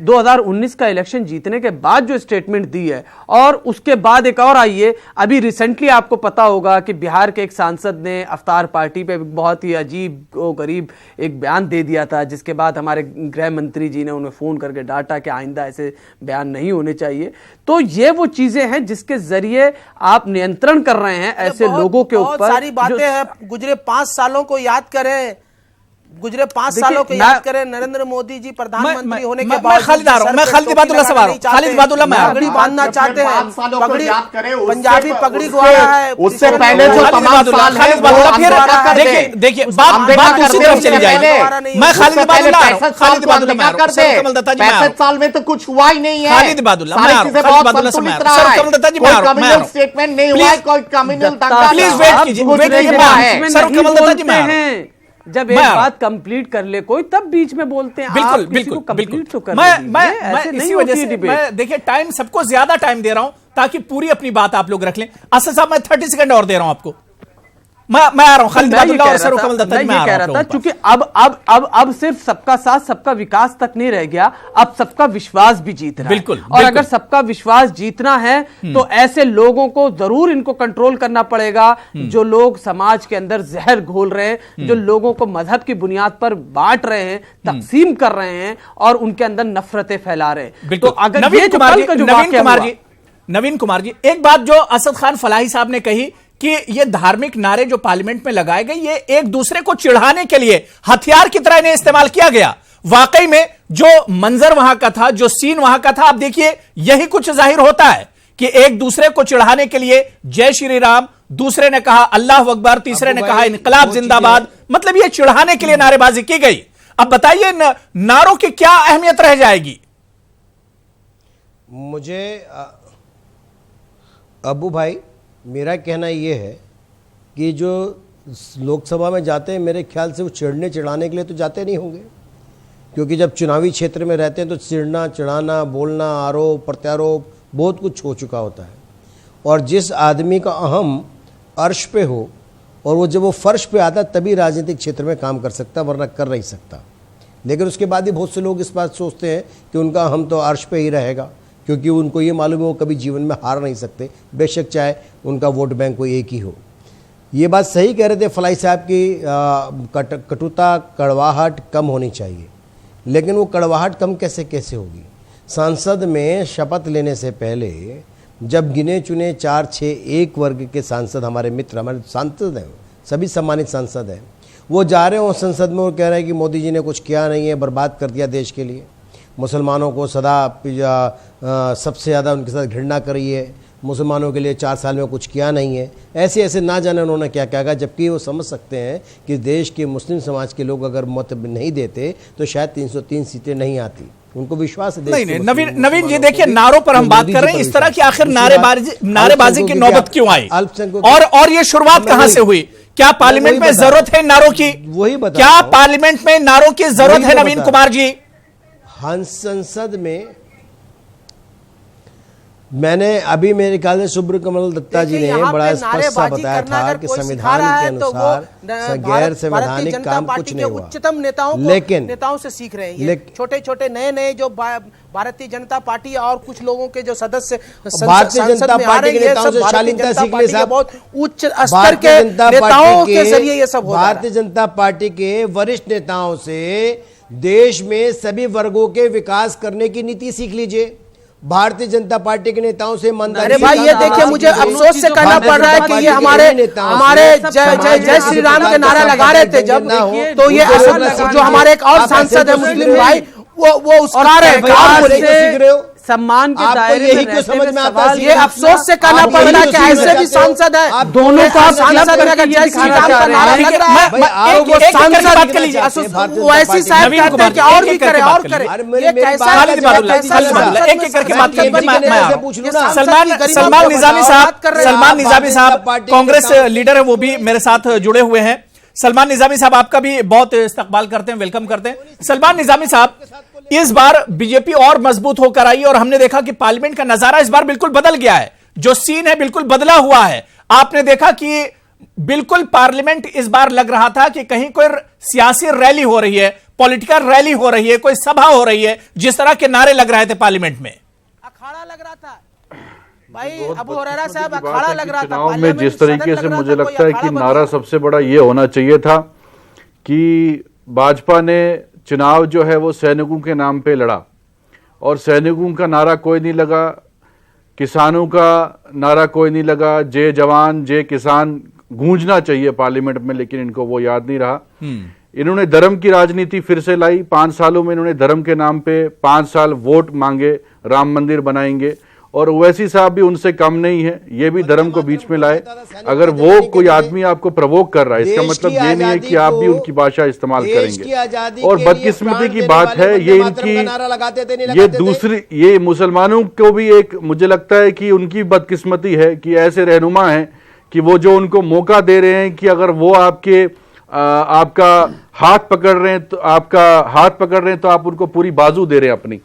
G: 2019 का इलेक्शन जीतने के बाद जो स्टेटमेंट दी है, और उसके बाद एक और आई है अभी रिसेंटली, आपको पता होगा कि बिहार के एक सांसद ने अफ्तार पार्टी पे बहुत ही अजीब और गरीब एक बयान दे दिया था, जिसके बाद हमारे गृह मंत्री जी ने उन्हें फोन करके डांटा कि आइंदा ऐसे बयान नहीं होने चाहिए। तो ये वो चीजें हैं जिसके जरिए आप नियंत्रण कर रहे हैं ऐसे लोगों के ऊपर।
F: सारी बातें हैं, गुजरे 5 सालों को याद करें, गुजरे 5 सालों को याद करें, नरेंद्र मोदी जी प्रधानमंत्री होने के बाद
A: खालिद इबादुल्लाह से खालिद इबादुल्लाह
F: पगड़ी बांधना चाहते हैं, पगड़ी पंजाबी पगड़ी गवाया है,
C: उससे पहले जो तमाम साल है,
A: देखिए बात उसी तरफ चली जाएगी। मैं खालिद इबादुल्लाह
C: 65 साल में तो कुछ हुआ ही नहीं है।
A: खालिद इबादुल्लाह कमल दत्ता जी,
C: कम्युनल स्टेटमेंट नहीं हुआ है, कोई कम्युनल दंगा,
A: प्लीज वेट कीजिए सर, कमल दत्ता जी मैं
G: जब एक बात कंप्लीट कर ले कोई, तब बीच में बोलते हैं।
A: बिल्कुल बिल्कुल कंप्लीट तो कर मैं इसी वजह से मैं देखिए टाइम सबको ज्यादा टाइम दे रहा हूं ताकि पूरी अपनी बात आप लोग रख लें। असद साहब मैं 30 सेकंड और दे रहा हूं आपको। मैं आ रहा हूं खालिद इबादुल्लाह और सर कमल दत्ता जी, मैं कह रहा था
G: क्योंकि अब सिर्फ सबका साथ सबका विकास तक नहीं रह गया, अब सबका विश्वास भी जीत रहा है।
A: बिल्कुल,
G: और अगर सबका विश्वास जीतना है तो ऐसे लोगों को जरूर इनको कंट्रोल करना पड़ेगा जो लोग समाज के अंदर जहर घोल रहे हैं, जो लोगों को मजहब की बुनियाद पर बांट रहे हैं, तकसीम कर रहे हैं और उनके अंदर नफरतें फैला रहे हैं। तो अगर
A: नवीन कुमार जी एक बात जो असद खान फलाही साहब ने कही कि ये धार्मिक नारे जो पार्लियामेंट में लगाए गए, ये एक दूसरे को चिढ़ाने के लिए हथियार की तरह इन्हें इस्तेमाल किया गया। वाकई में जो मंजर वहां का था, जो सीन वहां का था, आप देखिए यही कुछ जाहिर होता है कि एक दूसरे को चिढ़ाने के लिए जय श्री राम, दूसरे ने कहा अल्लाह अकबर, तीसरे ने कहा इनकलाब जिंदाबाद, मतलब ये चिढ़ाने के लिए नारेबाजी की गई। अब बताइए नारों की क्या अहमियत रह जाएगी?
E: मुझे अबू भाई मेरा कहना यह है कि जो लोकसभा में जाते हैं मेरे ख्याल से वो चिढ़ने चिढ़ाने के लिए तो जाते नहीं होंगे, क्योंकि जब चुनावी क्षेत्र में रहते हैं तो चिढ़ना चिढ़ाना, बोलना, आरोप प्रत्यारोप बहुत कुछ हो चुका होता है। और जिस आदमी का अहम अर्श पे हो और वो जब वो फर्श पे आता तभी राजनीतिक क्षेत्र में काम कर सकता, वरना कर नहीं सकता। लेकिन उसके बाद भी बहुत से लोग इस बात सोचते हैं कि उनका अहम तो अर्श पे ही रहेगा, क्योंकि उनको ये मालूम है वो कभी जीवन में हार नहीं सकते, बेशक चाहे उनका वोट बैंक कोई एक ही हो। ये बात सही कह रहे थे फलाई साहब की कटुता, कड़वाहट कम होनी चाहिए, लेकिन वो कड़वाहट कम कैसे होगी? सांसद में शपथ लेने से पहले जब गिने चुने 4-6 एक वर्ग के सांसद, हमारे मित्र, हमारे सांसद हैं, सभी सम्मानित सांसद हैं, वो जा रहे हो संसद में और कह रहे हैं कि मोदी जी ने कुछ किया नहीं है, बर्बाद कर दिया देश के लिए, मुसलमानों को सदा सबसे ज़्यादा उनके साथ घृणा करी है, मुसलमानों के लिए 4 साल में कुछ किया नहीं है, ऐसे ऐसे ना जाने उन्होंने क्या क्या कहा, जबकि वो समझ सकते हैं कि देश के मुस्लिम समाज के लोग अगर मत नहीं देते तो शायद 303 सीटें नहीं आती। उनको विश्वास है।
A: नहीं, नवीन जी देखिए, नारों पर हम बात कर रहे हैं, इस तरह की आखिर नारेबाजी की नौबत क्यों आई, और ये शुरुआत कहां से हुई? क्या पार्लियामेंट में जरूरत है नारों की?
E: वही बता,
A: क्या पार्लियामेंट में नारों की जरूरत है नवीन कुमार जी?
E: संसद में मैंने अभी मेरे ख्याल से सुब्र कमल दत्ता जी ने बड़ा स्पष्ट सा बताया था कि संविधान के अनुसार गैर संवैधानिक काम कुछ नहीं हुआ।
F: उच्चतम नेताओं से सीख रहे हैं, छोटे छोटे नए जो भारतीय जनता पार्टी और कुछ लोगों के जो सदस्य
E: भारतीय जनता पार्टी के नेताओं से शालीनता सीख ले साहब,
F: बहुत उच्च स्तर के नेताओं के जरिए ये सब होता है।
E: भारतीय जनता पार्टी के वरिष्ठ नेताओं से देश में सभी वर्गों के विकास करने की नीति सीख लीजिए। भारतीय जनता पार्टी के नेताओं से ईमानदारी।
F: अरे भाई ये देखिए, मुझे अफसोस से कहना पड़ रहा है कि ये हमारे जय श्री राम के नारा लगा रहे थे जब, तो ये जो हमारे एक और सांसद है मुस्लिम भाई, वो उसका
G: सम्मान के दायरे में रहते
E: समझ में आता है।
F: ये अफसोस से कहना पड़ रहा है कि ऐसे भी सांसद है, दोनों का सांसद में अगर जय श्री राम का नारा लग रहा है, वो सांसद बात कर लीजिए, वैसी साहब कहते हैं कि और भी करे और करे। ये कैसा
A: एक एक करके बात करें। सलमान निजामी साहब कांग्रेस लीडर है, वो भी मेरे साथ जुड़े हुए हैं। सलमान निजामी साहब, आपका भी बहुत इस्तकबाल करते हैं, वेलकम करते हैं। सलमान निजामी साहब, इस बार बीजेपी और मजबूत होकर आई और हमने देखा कि पार्लियामेंट का नजारा इस बार बिल्कुल बदल गया है, जो सीन है बिल्कुल बदला हुआ है। आपने देखा कि बिल्कुल पार्लियामेंट इस बार लग रहा था कि कहीं कोई सियासी रैली हो रही है, पॉलिटिकल रैली हो रही है, कोई सभा हो रही है, जिस तरह के नारे लग रहे थे पार्लियामेंट में।
F: अखाड़ा लग रहा था भाई, अबू हुरैरा साहब, अखाड़ा लग रहा था
H: चुनाव में। जिस तरीके से मुझे लगता है कि नारा सबसे बड़ा ये होना चाहिए था कि भाजपा ने चुनाव जो है वो सैनिकों के नाम पे लड़ा, और सैनिकों का नारा कोई नहीं लगा, किसानों का नारा कोई नहीं लगा। जय जवान जय किसान गूंजना चाहिए पार्लियामेंट में, लेकिन इनको वो याद नहीं रहा। इन्होंने धर्म की राजनीति फिर से लाई। 5 सालों में इन्होंने धर्म के नाम पे 5 साल वोट मांगे, राम मंदिर बनाएंगे, और ओवैसी साहब भी उनसे कम नहीं है, ये भी धर्म को बीच में लाए। अगर वो कोई आदमी आपको प्रवोक कर रहा है, इसका मतलब ये नहीं है कि आप भी उनकी भाषा इस्तेमाल करेंगे। और बदकिस्मती की बात है ये इनकी, ये दूसरी, ये मुसलमानों को भी एक, मुझे लगता है कि उनकी बदकिस्मती है कि ऐसे रहनुमा हैं कि वो जो उनको मौका दे रहे हैं कि अगर वो आपका हाथ पकड़ रहे हैं तो आप उनको पूरी बाजू दे रहे हैं अपनी।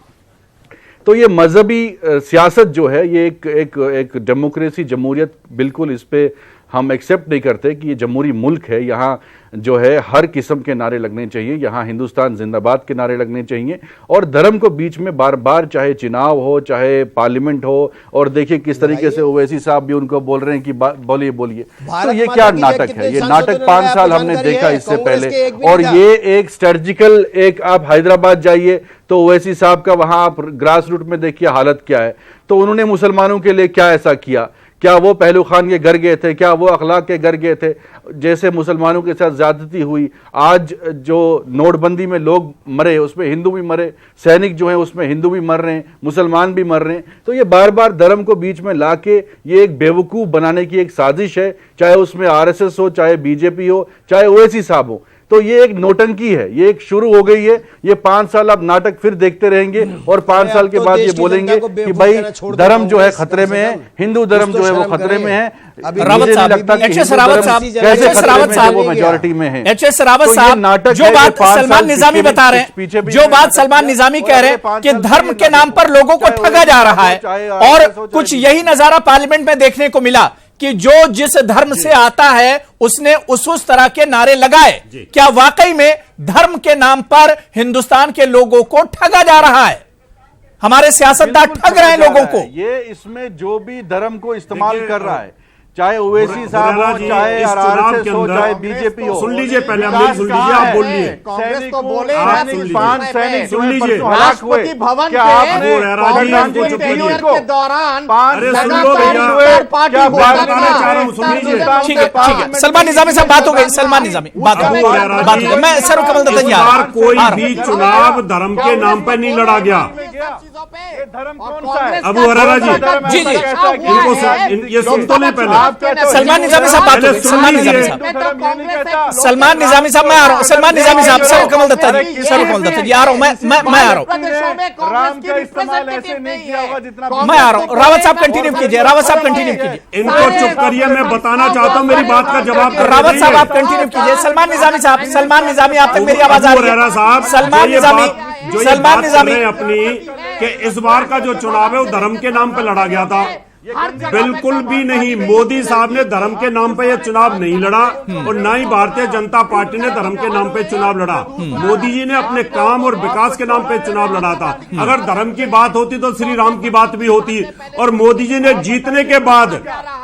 H: तो ये मजहबी सियासत जो है, ये एक डेमोक्रेसी, जमहूरियत, बिल्कुल इस पे हम एक्सेप्ट नहीं करते कि ये जमहूरी मुल्क है। यहाँ जो है हर किस्म के नारे लगने चाहिए, यहाँ हिंदुस्तान जिंदाबाद के नारे लगने चाहिए, और धर्म को बीच में बार बार, चाहे चुनाव हो चाहे पार्लियामेंट हो। और देखिए किस तरीके से ओवैसी साहब भी उनको बोल रहे हैं कि बोलिए। तो ये क्या नाटक है? ये नाटक 5 साल हमने देखा इससे पहले, और ये एक स्ट्रेटजिकल, एक आप हैदराबाद जाइए तो ओवैसी साहब का वहां आप ग्रास रूट में देखिए हालत क्या है। तो उन्होंने मुसलमानों के लिए क्या ऐसा किया? क्या वो पहलू खान के घर गए थे? क्या वो अखलाक के घर गए थे? जैसे मुसलमानों के साथ ज्यादती हुई, आज जो नोटबंदी में लोग मरे उसमें हिंदू भी मरे, सैनिक जो हैं उसमें हिंदू भी मर रहे हैं, मुसलमान भी मर रहे हैं। तो ये बार बार धर्म को बीच में लाके ये एक बेवकूफ बनाने की एक साजिश है, चाहे उसमें आरएसएस हो, चाहे बीजेपी हो, चाहे ओवैसी साहब हो। तो ये एक नोटंकी है, ये एक शुरू हो गई है। ये 5 साल आप नाटक फिर देखते रहेंगे, और 5 साल के बाद ये बोलेंगे कि भाई धर्म जो है खतरे में है, हिंदू धर्म जो है वो खतरे में है।
A: रावत साहब, एच.एस. रावत साहब, वो मेजॉरिटी में है। एच.एस. रावत साहब, जो बात सलमान निजामी बता रहे हैं, जो बात सलमान निजामी कह रहे हैं कि धर्म के नाम पर लोगों को ठगा जा रहा है, और कुछ यही नजारा पार्लियामेंट में देखने को मिला कि जो जिस धर्म से आता है उसने उस तरह के नारे लगाए। क्या वाकई में धर्म के नाम पर हिंदुस्तान के लोगों को ठगा जा रहा है? हमारे सियासतदान ठग रहे हैं लोगों को।
H: ये इसमें जो भी धर्म को इस्तेमाल कर रहा है, चाहे ओवैसी साहब हो, चाहे आरएसएस हो, चाहे बीजेपी हो।
D: सुन लीजिए, पहले हम सुन लीजिए, आप बोलिए।
C: कांग्रेस तो बोले
H: 5 सैनिक
D: सुन लीजिए,
C: राष्ट्रपति भवन के दौरान
A: ठीक है, सलमान निजामी साहब बात हो गई, सलमान निजामी बात हो गई। मैं सर कमल दत्ता,
D: कोई भी चुनाव धर्म के नाम पर नहीं लड़ा गया।
H: धर्म कौन सा है?
D: अबू हुरैरा जी,
A: जी जी
D: ये सुन तो नहीं पहले।
A: सलमान निजामी साहब बात करें। सलमान निजामी साहब, सलमान निजामी साहब मैं आ रहा हूँ। सलमान निजामी साहब, सर कमल दत्ता जी, सर कमल दत्ता जी आ रहा हूँ, मैं आ रहा हूँ,
H: राम का इस्तेमाल ऐसे नहीं किया होगा जितना
A: मैं आ रहा हूँ। रावत साहब कंटिन्यू कीजिए, रावत साहब कंटिन्यू कीजिए,
D: इनको चुप करिए, मैं बताना चाहता हूँ, मेरी बात का जवाब
A: रावत साहब आप कंटिन्यू कीजिए। सलमान निजामी साहब, सलमान निजामी आप तक मेरी आवाज आ रही है?
D: साहब,
A: सलमान निजामी, सलमान निजामी
D: अपनी कि इस बार का जो चुनाव है वो धर्म के नाम पे लड़ा गया था, बिल्कुल भी नहीं। मोदी साहब ने धर्म के नाम पे यह चुनाव नहीं लड़ा और ना ही भारतीय जनता पार्टी ने धर्म के नाम पे चुनाव लड़ा। मोदी जी ने अपने काम और विकास के नाम पे चुनाव लड़ा था। अगर धर्म की बात होती तो श्री राम की बात भी होती। और मोदी जी ने जीतने के बाद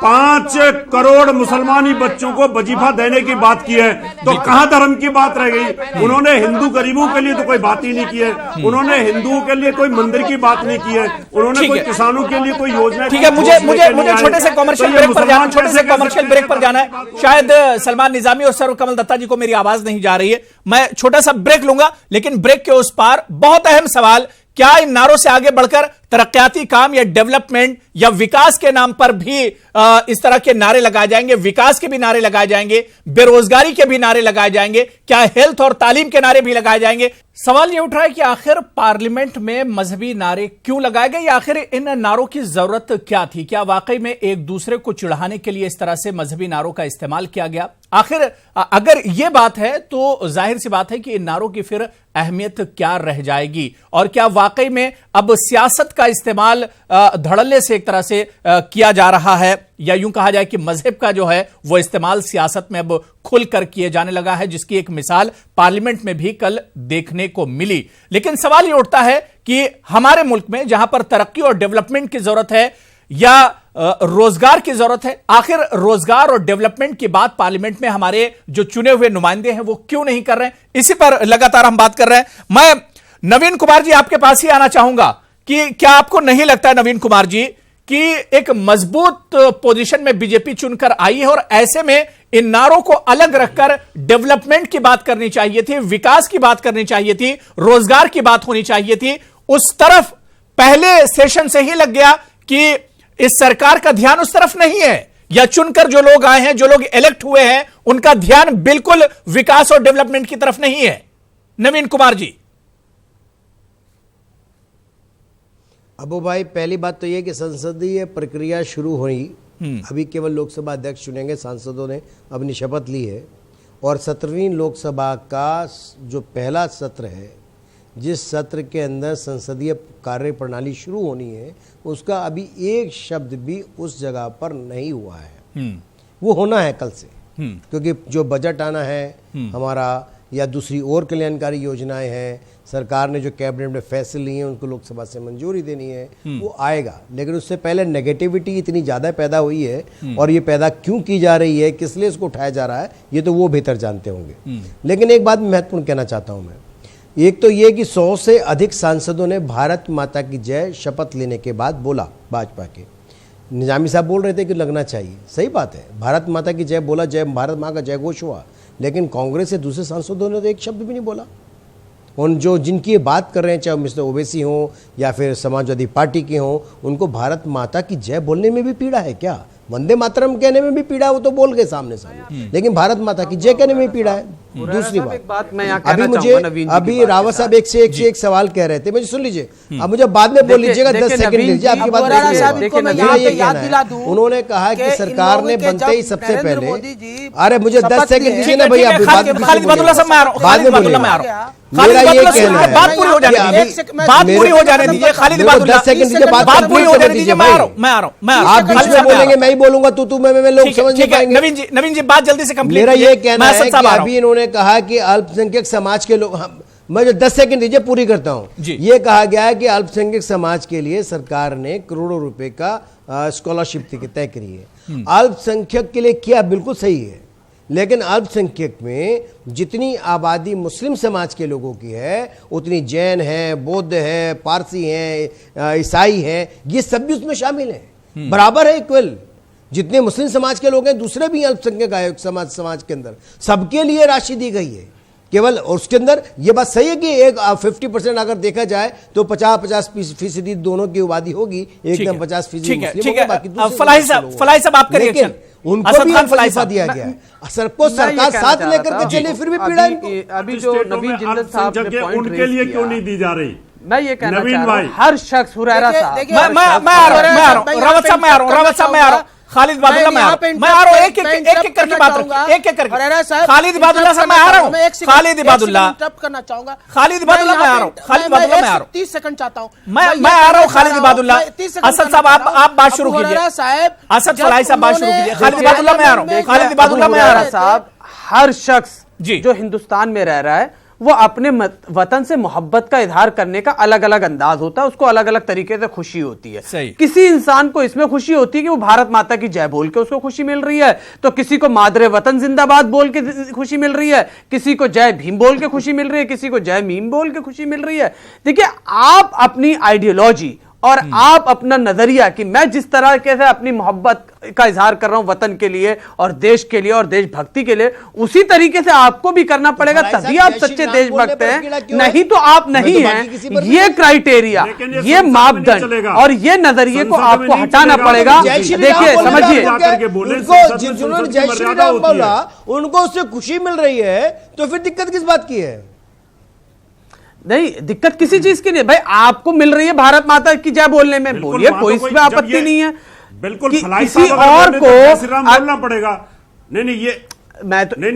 D: 5 करोड़ मुसलमानी बच्चों को वजीफा देने की बात की है, तो कहां धर्म की बात रह गई? उन्होंने हिंदू गरीबों के लिए तो कोई बात ही नहीं की है, उन्होंने हिंदुओं के लिए कोई मंदिर की बात नहीं की है, उन्होंने कोई किसानों के लिए कोई योजना।
A: ठीक है, मुझे छोटे से कमर्शियल ब्रेक पर जाना, छोटे से कमर्शियल ब्रेक पर जाना है। शायद सलमान निजामी और सर कमल दत्ता जी को मेरी आवाज नहीं जा रही है। मैं छोटा सा ब्रेक लूंगा, लेकिन ब्रेक के उस पार बहुत अहम सवाल, क्या इन नारों से आगे बढ़कर तरक्याती काम या डेवलपमेंट या विकास के नाम पर भी इस तरह के नारे लगाए जाएंगे? विकास के भी नारे लगाए जाएंगे, बेरोजगारी के भी नारे लगाए जाएंगे, क्या हेल्थ और तालीम के नारे भी लगाए जाएंगे? सवाल यह उठ रहा है कि आखिर पार्लियामेंट में मजहबी नारे क्यों लगाए गए, या आखिर इन नारों की जरूरत क्या थी? क्या वाकई में एक दूसरे को चिढ़ाने के लिए इस तरह से मजहबी नारों का इस्तेमाल किया गया? आखिर अगर यह बात है तो जाहिर सी बात है कि इन नारों की फिर अहमियत क्या रह जाएगी, और क्या वाकई में अब सियासत का इस्तेमाल धड़ल्ले से एक तरह से किया जा रहा है, या यूं कहा जाए कि मजहब का जो है वो इस्तेमाल सियासत में अब खुलकर किए जाने लगा है, जिसकी एक मिसाल पार्लियामेंट में भी कल देखने को मिली। लेकिन सवाल ये उठता है कि हमारे मुल्क में जहां पर तरक्की और डेवलपमेंट की जरूरत है या रोजगार की जरूरत है, आखिर रोजगार और डेवलपमेंट की बात पार्लियामेंट में हमारे जो चुने हुए नुमाइंदे हैं वो क्यों नहीं कर रहे हैं? इसी पर लगातार हम बात कर रहे हैं। मैं नवीन कुमार जी आपके पास ही आना चाहूंगा कि क्या आपको नहीं लगता है नवीन कुमार जी कि एक मजबूत पोजीशन में बीजेपी चुनकर आई है, और ऐसे में इन नारों को अलग रखकर डेवलपमेंट की बात करनी चाहिए थी, विकास की बात करनी चाहिए थी, रोजगार की बात होनी चाहिए थी? उस तरफ पहले सेशन से ही लग गया कि इस सरकार का ध्यान उस तरफ नहीं है, या चुनकर जो लोग आए हैं, जो लोग इलेक्ट हुए हैं, उनका ध्यान बिल्कुल विकास और डेवलपमेंट की तरफ नहीं है? नवीन कुमार जी।
E: अबू भाई, पहली बात तो यह कि संसदीय प्रक्रिया शुरू हुई, अभी केवल लोकसभा अध्यक्ष चुनेंगे, सांसदों ने अपनी शपथ ली है, और 17वीं लोकसभा का जो पहला सत्र है, जिस सत्र के अंदर संसदीय कार्य प्रणाली शुरू होनी है, उसका अभी एक शब्द भी उस जगह पर नहीं हुआ है। वो होना है कल से, क्योंकि जो बजट आना है हमारा, या दूसरी और कल्याणकारी योजनाएं हैं, सरकार ने जो कैबिनेट में फैसले लिए हैं उनको लोकसभा से मंजूरी देनी है, वो आएगा। लेकिन उससे पहले नेगेटिविटी इतनी ज़्यादा पैदा हुई है, और ये पैदा क्यों की जा रही है, किस लिए इसको उठाया जा रहा है, ये तो वो बेहतर जानते होंगे। लेकिन एक बात महत्वपूर्ण कहना चाहता हूँ मैं, एक तो ये कि 100 से अधिक सांसदों ने भारत माता की जय शपथ लेने के बाद बोला। भाजपा के निजामी साहब बोल रहे थे कि लगना चाहिए, सही बात है, भारत माता की जय बोला, जय भारत माँ का जय घोष हुआ, लेकिन कांग्रेस से दूसरे सांसदों ने तो एक शब्द भी नहीं बोला। उन जो जिनकी ये बात कर रहे हैं, चाहे मिस्टर ओवैसी हों या फिर समाजवादी पार्टी के हों, उनको भारत माता की जय बोलने में भी पीड़ा है क्या? वंदे मातरम कहने में भी पीड़ा है, वो तो बोल गए सामने सामने, लेकिन भारत माता की जय कहने में भी पीड़ा है। दूसरी बात
G: मैं
E: अभी मुझे अभी रावत साहब एक से एक सवाल कह रहे थे, मुझे सुन लीजिए, अब मुझे बाद में बोल लीजिएगा, 10 सेकंड लीजिए, आपकी बात मेरा ये कहना है, उन्होंने कहा कि सरकार ने बनते ही सबसे पहले, अरे मुझे 10 सेकंड दीजिए ना भैया, बाद में मेरा ये कहना है,
A: बात पूरी हो जाने दीजिए, बात पूरी हो जाने दीजिए, खालिद
E: 10 सेकंड दीजिए, बात पूरी हो जाने दीजिए,
A: मैं आ रहा हूं,
E: आप बीच में बोलेंगे, मैं ही बोलूंगा, तू मैं लोग समझ नहीं पाएंगे।
A: नवीन जी बात जल्दी से कंप्लीट।
E: मेरा ये कहना है कि अभी इन्होंने कहा कि अल्पसंख्यक समाज के लोग, मैं जो 10 सेकंड दीजिए पूरी करता हूं, ये कहा गया है कि अल्पसंख्यक समाज के लिए सरकार ने करोड़ों रुपए का स्कॉलरशिप तय करी है। अल्पसंख्यक के लिए किया, बिल्कुल सही है, लेकिन अल्पसंख्यक में जितनी आबादी मुस्लिम समाज के लोगों की है, उतनी जैन है, बौद्ध है, पारसी है, ईसाई है, ये सब भी उसमें शामिल है, बराबर है, इक्वल। जितने मुस्लिम समाज के लोग हैं, दूसरे भी अल्पसंख्यक आयोग समाज के अंदर, सबके लिए राशि दी गई है। केवल उसके अंदर ये बात सही है कि एक 50% अगर देखा जाए तो 50% दोनों की आबादी होगी, एकदम 50%
A: ठीक है। फलाही साहब आपका रिएक्शन।
E: उनको भी फलाइफा दिया गया है, सबको सरकार साथ लेकर के चले, फिर भी पीड़ा इनको।
G: अभी जो नवीन जिंदल साहब ने पॉइंट
D: उनके लिए क्यों नहीं दी जा रही?
G: मैं ये कहना चाह रहा हूं, हर शख्स हुरैरा साहब,
A: मैं आ रहा हूं रावत साहब, मैं आ रहा हूं खालिद इबादुल्ला, मैं आ रहा हूं एक एक करके बात रखिए, एक करके। खालिद इबादुल्ला साहब मैं आ रहा हूं, खालिद इबादुल्ला
F: करना चाहूंगा,
A: खालिद इबादुल्ला मैं आ रहा हूं, खालिद इबादुल्ला मैं आ रहा हूं,
F: 30 सेकंड चाहता हूं,
A: मैं आ रहा हूं खालिद इबादुल्ला। असद साहब आप बात शुरू कीजिए, असद फलाही साहब बात शुरू कीजिए। खालिद इबादुल्ला मैं आ रहा हूं, खालिद इबादुल्ला मैं आ रहा हूं।
G: साहब, हर शख्स जो हिंदुस्तान में रह रहा है वो अपने वतन से मोहब्बत का इजहार करने का अलग अलग अंदाज होता है, उसको अलग अलग तरीके से खुशी होती है। किसी इंसान को इसमें खुशी होती है कि वो भारत माता की जय बोल के उसको खुशी मिल रही है, तो किसी को मादरे वतन जिंदाबाद बोल के खुशी मिल रही है, किसी को जय भीम बोल के खुशी मिल रही है, किसी को जय मीम बोल के खुशी मिल रही है। देखिए, आप अपनी आइडियोलॉजी और आप अपना नजरिया कि मैं जिस तरह के से अपनी मोहब्बत का इजहार कर रहा हूं वतन के लिए और देश के लिए और देशभक्ति के लिए, उसी तरीके से आपको भी करना पड़ेगा, तभी आप सच्चे देशभक्त हैं, नहीं तो आप नहीं हैं। ये क्राइटेरिया, ये मापदंड और ये नजरिए को आपको हटाना पड़ेगा। देखिए, समझिए,
E: जिन्होंने जय श्री राम बोला उनको उससे खुशी मिल रही है, तो फिर दिक्कत किस बात की है?
G: नहीं, दिक्कत किसी चीज की नहीं भाई, आपको मिल रही है भारत माता की जय बोलने में, बोलिए, कोई इसमें आपत्ति नहीं है।
D: बिल्कुल,
G: किसी और को
D: बोलना पड़ेगा। नहीं, ये
G: मैं तो
D: नहीं,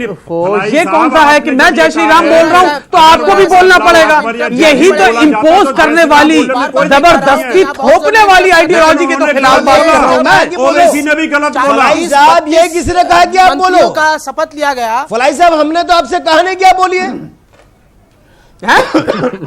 G: ये कौन सा है कि मैं जय श्री राम बोल रहा हूं तो आपको भी बोलना पड़ेगा? यही तो इंपोज करने वाली, जबरदस्ती थोपने वाली आइडियोलॉजी के तो खिलाफ बात कर रहा हूं मैं।
D: किसी ने भी गलत बोला।
E: फलाई साहब, ये किसने कहा कि आप बोलो?
F: का शपथ लिया गया।
E: फलाई साहब, हमने तो आपसे कहा नहीं क्या बोलिए
G: है?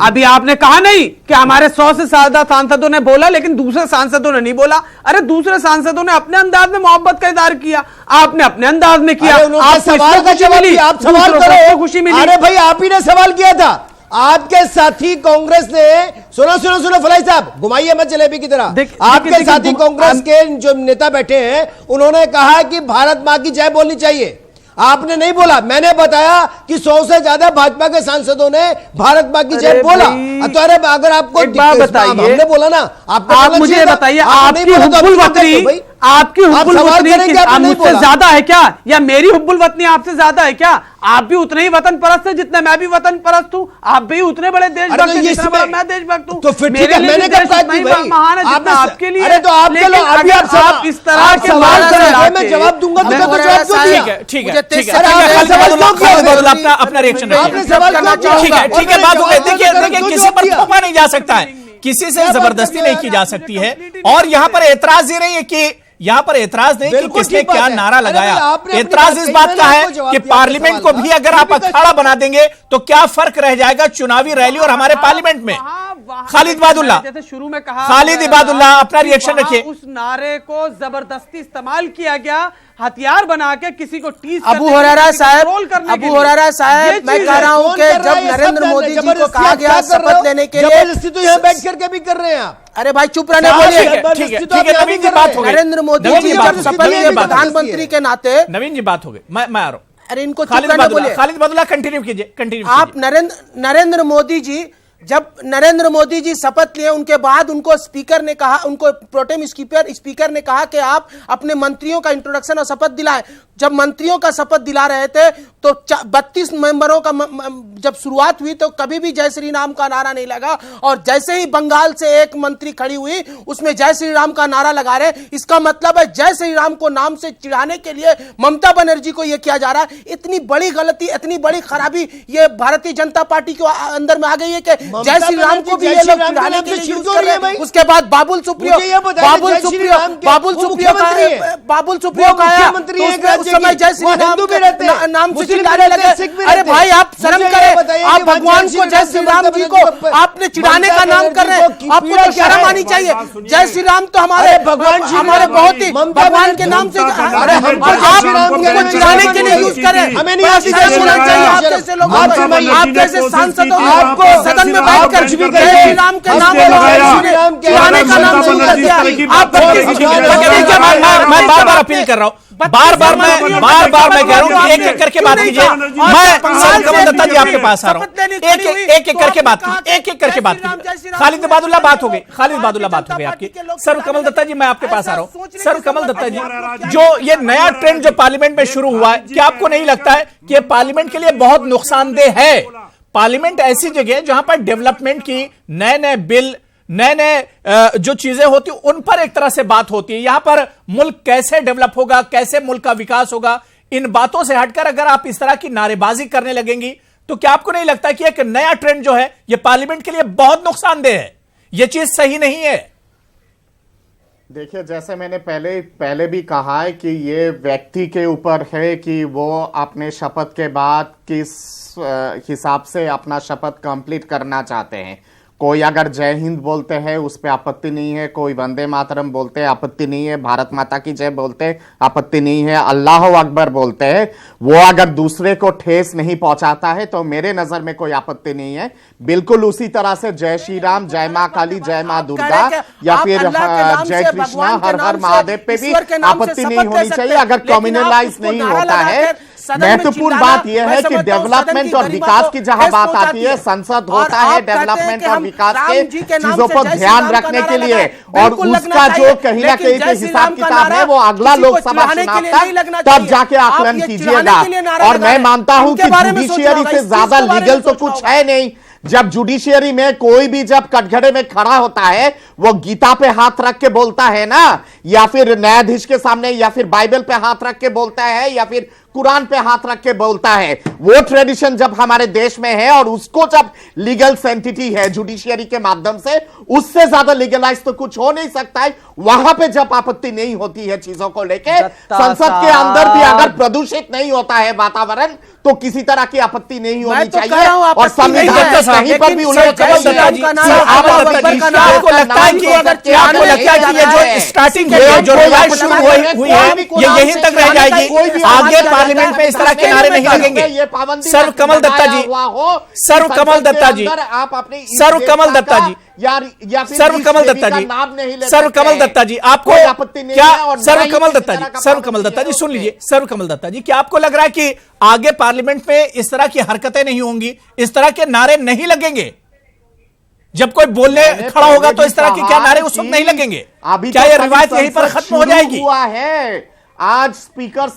G: अभी आपने कहा नहीं कि हमारे 100 से ज्यादा सांसदों ने बोला, लेकिन दूसरे सांसदों ने नहीं बोला। अरे, दूसरे सांसदों ने अपने अंदाज में मोहब्बत का इजहार किया, आपने अपने अंदाज में किया। आप
E: सवाल का जवाब दिया, आप सवाल करो,
G: खुशी मिली।
E: अरे भाई, आप ही ने सवाल किया था। आपके साथी कांग्रेस ने, सुनो फलाई साहब, घुमाइए मत जलेबी की तरह। आपके साथी कांग्रेस के जो नेता बैठे हैं, उन्होंने कहा कि भारत मां की जय बोलनी चाहिए। आपने नहीं बोला, मैंने बताया कि 100 से ज्यादा भाजपा के सांसदों ने भारत मां की जय बोला। तो अरे, अगर आपको हमने बोला ना,
G: आप मुझे बताइए, आपकी हुब्बुल वतनी, आपकी हुब्बुल वतनी मुझसे ज्यादा है क्या, या मेरी हुब्बुल वतनी आपसे ज्यादा है क्या? आप भी उतने ही वतन परस्त है जितने मैं भी वतन परस्त हूं, आप भी उतने बड़े देशभक्त हैं जितना बड़ा मैं देशभक्त हूं।
E: तो फिर मेरे लिए
G: मैंने महान है जितना आपके लिए। अरे, तो आप इस तरह के
E: मैं जवाब दूंगा तो
A: ठीक है, अपना रिएक्शन ठीक है, बात हो गई। देखिए, किसी पर थोपा नहीं जा सकता है, किसी से जबरदस्ती नहीं की जा सकती है। और यहां पर एतराज ये नहीं है कि यहां पर एतराज नहीं कि किसने क्या नारा लगाया, एतराज इस बात का है कि पार्लियामेंट को भी अगर आप अखाड़ा बना देंगे तो क्या फर्क रह जाएगा चुनावी रैली और हमारे पार्लियामेंट में। खालिद इबादुल्ला,
G: जैसे शुरू में कहा,
A: खालिद इबादुल्ला अपना रिएक्शन रखिए।
G: उस नारे को जबरदस्ती इस्तेमाल किया गया, हथियार बना के किसी को टीज
F: अबू हुरैरा साहब, मैं कह रहा हूं कि जब नरेंद्र मोदी जी को कहा गया शपथ लेने के लिए,
E: जबरदस्ती तो यहाँ बैठ करके भी कर रहे हैं आप।
F: अरे भाई, चुप रहने बोलिए।
A: नवीन जी बात हो गई,
F: नरेंद्र मोदी जी जब शपथ लिए प्रधानमंत्री के नाते।
A: नवीन जी बात हो गई, मैं आ रहा हूं।
F: अरे, इनको खालिद
A: इबादुल्ला कंटिन्यू कीजिए।
F: आप नरेंद्र मोदी जी, जब नरेंद्र मोदी जी शपथ लिए, उनके बाद उनको स्पीकर ने कहा, उनको प्रोटेम स्पीकर ने कहा कि आप अपने मंत्रियों का इंट्रोडक्शन और शपथ दिलाएं। जब मंत्रियों का शपथ दिला रहे थे तो 32 मेंबरों का जब शुरुआत हुई तो कभी भी जय श्री राम का नारा नहीं लगा, और जैसे ही बंगाल से एक मंत्री खड़ी हुई उसमें जय श्री राम का नारा लगा रहे। इसका मतलब है जय श्री राम को नाम से चिढ़ाने के लिए ममता बनर्जी को यह किया जा रहा है। इतनी बड़ी गलती, इतनी बड़ी खराबी ये भारतीय जनता पार्टी के अंदर में आ गई है कि जय श्री राम को भी ये लोग चिढ़ाने के लिए यूज कर रहे हैं। उसके बाद बाबुल सुप्रियो का समय जय श्री राम नाम से चिढ़ाने लगे। अरे भाई, आप शर्म करें, आप भगवान को, जय श्री राम जी को आपने चिढ़ाने का नाम कर रहे हैं, आपको तो शर्म आनी चाहिए। जय श्री राम तो हमारे बहुत ही भगवान के नाम से, आप उनको चिढ़ाने के लिए यूज करें। हमें नहीं होना चाहिए आप जैसे लोगों को, आप जैसे सांसदों को सदन में बैठकर
D: कुछ भी
F: जय श्री राम के नाम पर चुराने का नाम शुरू कर दिया। आप
A: मैं बार बार अपील कर रहा हूं, बार बार मैं कह रहा हूं कि एक एक करके बात कीजिए। मैं कमल दत्ता जी आपके पास आ रहा हूं, एक एक करके बात कीजिए, एक एक करके बात कीजिए। खालिद बादुल्ला बात हो गई, खालिद बादुल्ला बात हो गई आपकी। सर कमल दत्ता जी मैं आपके पास आ रहा हूं। सर कमल दत्ता जी, जो ये नया ट्रेंड जो पार्लियामेंट में शुरू हुआ है, क्या आपको नहीं लगता है कि ये पार्लियामेंट के लिए बहुत नुकसानदेह है? पार्लियामेंट ऐसी जगह है जहां पर डेवलपमेंट की नए नए बिल, नए नए जो चीजें होती उन पर एक तरह से बात होती है। यहां पर मुल्क कैसे डेवलप होगा, कैसे मुल्क का विकास होगा, इन बातों से हटकर अगर आप इस तरह की नारेबाजी करने लगेंगी तो क्या आपको नहीं लगता कि एक नया ट्रेंड जो है यह पार्लियामेंट के लिए बहुत नुकसानदेह है? यह चीज सही नहीं है।
C: देखिए, जैसे मैंने पहले भी कहा है कि ये व्यक्ति के ऊपर है कि वो अपने शपथ के बाद किस हिसाब से अपना शपथ कंप्लीट करना चाहते हैं। कोई अगर जय हिंद बोलते हैं उस पर आपत्ति नहीं है, कोई वंदे मातरम बोलते हैं आपत्ति नहीं है, भारत माता की जय बोलते हैं आपत्ति नहीं है, अल्लाह अकबर बोलते हैं, वो अगर दूसरे को ठेस नहीं पहुंचाता है तो मेरे नजर में कोई आपत्ति नहीं है। बिल्कुल उसी तरह से जय श्री राम, जय मां काली, जय मां दुर्गा या फिर जय कृष्णा, हर हर महादेव पे भी आपत्ति नहीं होनी चाहिए अगर कम्युनलाइज नहीं होता है। महत्वपूर्ण बात यह है कि डेवलपमेंट और विकास की जहां बात आती है, संसद होता है डेवलपमेंट और विकास के चीजों पर ध्यान रखने के लिए, और उसका जो कहीं ना कहीं के हिसाब किताब है वो अगला लोकसभा चुनाव तक तब जाके आकलन कीजिएगा। और मैं मानता हूं कि जुडिशियरी से ज्यादा लीगल तो कुछ है नहीं। जब जुडिशियरी में कोई भी जब कटघरे में खड़ा होता है वो गीता पे हाथ रख के बोलता है ना, या फिर न्यायाधीश के सामने, या फिर बाइबल पे हाथ रख के बोलता है, या फिर कुरान पे हाथ रख के बोलता है। वो ट्रेडिशन जब हमारे देश में है और उसको जब लीगल सेंटिटी है जुडिशियरी के माध्यम से, उससे ज्यादा लीगलाइज तो कुछ हो नहीं सकता है। वहां पे जब आपत्ति नहीं होती है चीजों को लेके, संसद के अंदर भी अगर प्रदूषित नहीं होता है वातावरण तो किसी तरह की आपत्ति नहीं होनी चाहिए। और संविधान कहीं पर भी उल्लेख
A: आपको लगता है कि ये जो स्टार्टिंग है, जो रिवाइज शुरू हुई है, ये यहीं तक रह जाएगी? आगे पार्लियामेंट में इस तरह के नारे नहीं लगेंगे? सर्व कमल दत्ता जी, सर्व कमल दत्ता जी, सर्व कमल दत्ता जी, सर्व कमल दत्ता जी, सर्व कमल दत्ता जी, आपको क्या, सर्व कमल दत्ता जी, सर्व कमल दत्ता जी सुन लीजिए, सर्व कमल दत्ता जी, क्या आपको लग रहा है कि आगे पार्लियामेंट में इस तरह की हरकतें नहीं होंगी, इस तरह के नारे नहीं लगेंगे? जब कोई बोलने खड़ा होगा तो इस तरह के क्या नारे उस वक्त नहीं लगेंगे? क्या यह रिवायत यहीं पर खत्म हो जाएगी?
C: हुआ है आज स्पीकर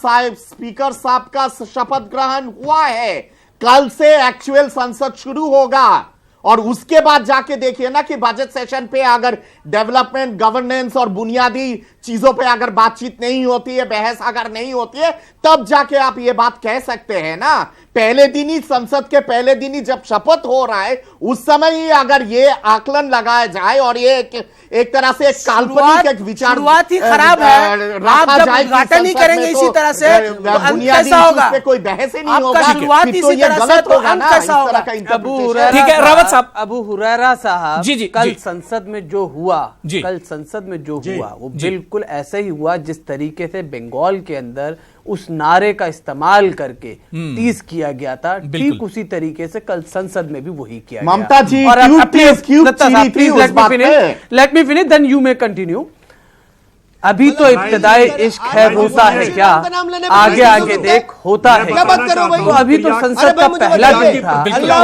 C: साहब का शपथ ग्रहण हुआ है, कल से एक्चुअल संसद शुरू होगा। और उसके बाद जाके देखिए ना कि बजट सेशन पे अगर डेवलपमेंट, गवर्नेंस और बुनियादी चीजों पे अगर बातचीत नहीं होती है, बहस अगर नहीं होती है, तब जाके आप ये बात कह सकते हैं ना। पहले दिन ही, संसद के पहले दिन ही जब शपथ हो रहा है, उस समय ही अगर ये आकलन लगाया जाए और ये एक तरह से काल्पनिक एक विचार
F: शुरुआत ही खराब है, आप जब उद्घाटन ही करेंगे इसी तरह से तो अंत कैसा होगा?
C: कोई बहस ही नहीं होगा,
F: शुरुआत इसी तरह से तो अंत कैसा होगा?
A: ठीक है रावत साहब,
G: अबू हुरैरा साहब,
A: जी
G: कल संसद में जो हुआ, कल संसद में जो हुआ वो बिल्कुल ऐसे ही हुआ जिस तरीके से बंगाल के अंदर उस नारे का इस्तेमाल करके टीज किया गया था, ठीक उसी तरीके से कल संसद में भी वही किया गया।
C: Mamata ji,
G: let me finish then you may continue. अभी तो इब्तिदाई इश्क है होता है क्या, आगे आगे देख होता है। तो अभी तो संसद का पहला दिन था, संसद का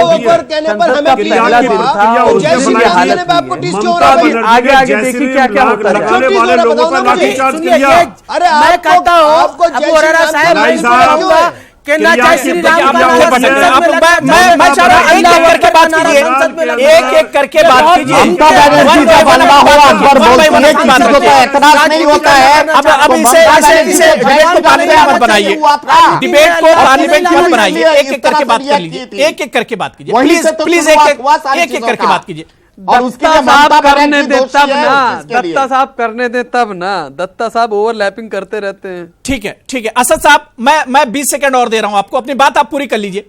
G: पहला दिन था और ये हालत आगे आगे देखिए क्या क्या होता है।
F: मैं कहता हूँ अबू हुरैरा साहब कि ना जय श्री राम
A: मैं चाह रहा हूं एक एक करके बात कीजिए, एक एक करके बात कीजिए।
C: एतराज नहीं होता है।
A: अब इसे डिबेट को पार्लियामेंट मत बनाइए, डिबेट को पार्लियामेंट मत बनाइए, एक एक करके बात कर लीजिए, एक एक करके बात कीजिए, प्लीज प्लीज एक एक करके बात कीजिए।
C: और उसके लिए ममता
G: करने दे तब ना, दत्ता साहब करने दे तब ना, दत्ता साहब ओवरलैपिंग करते रहते हैं।
A: ठीक है ठीक है, असद साहब मैं 20 सेकंड और दे रहा हूं आपको, अपनी बात आप पूरी कर लीजिए।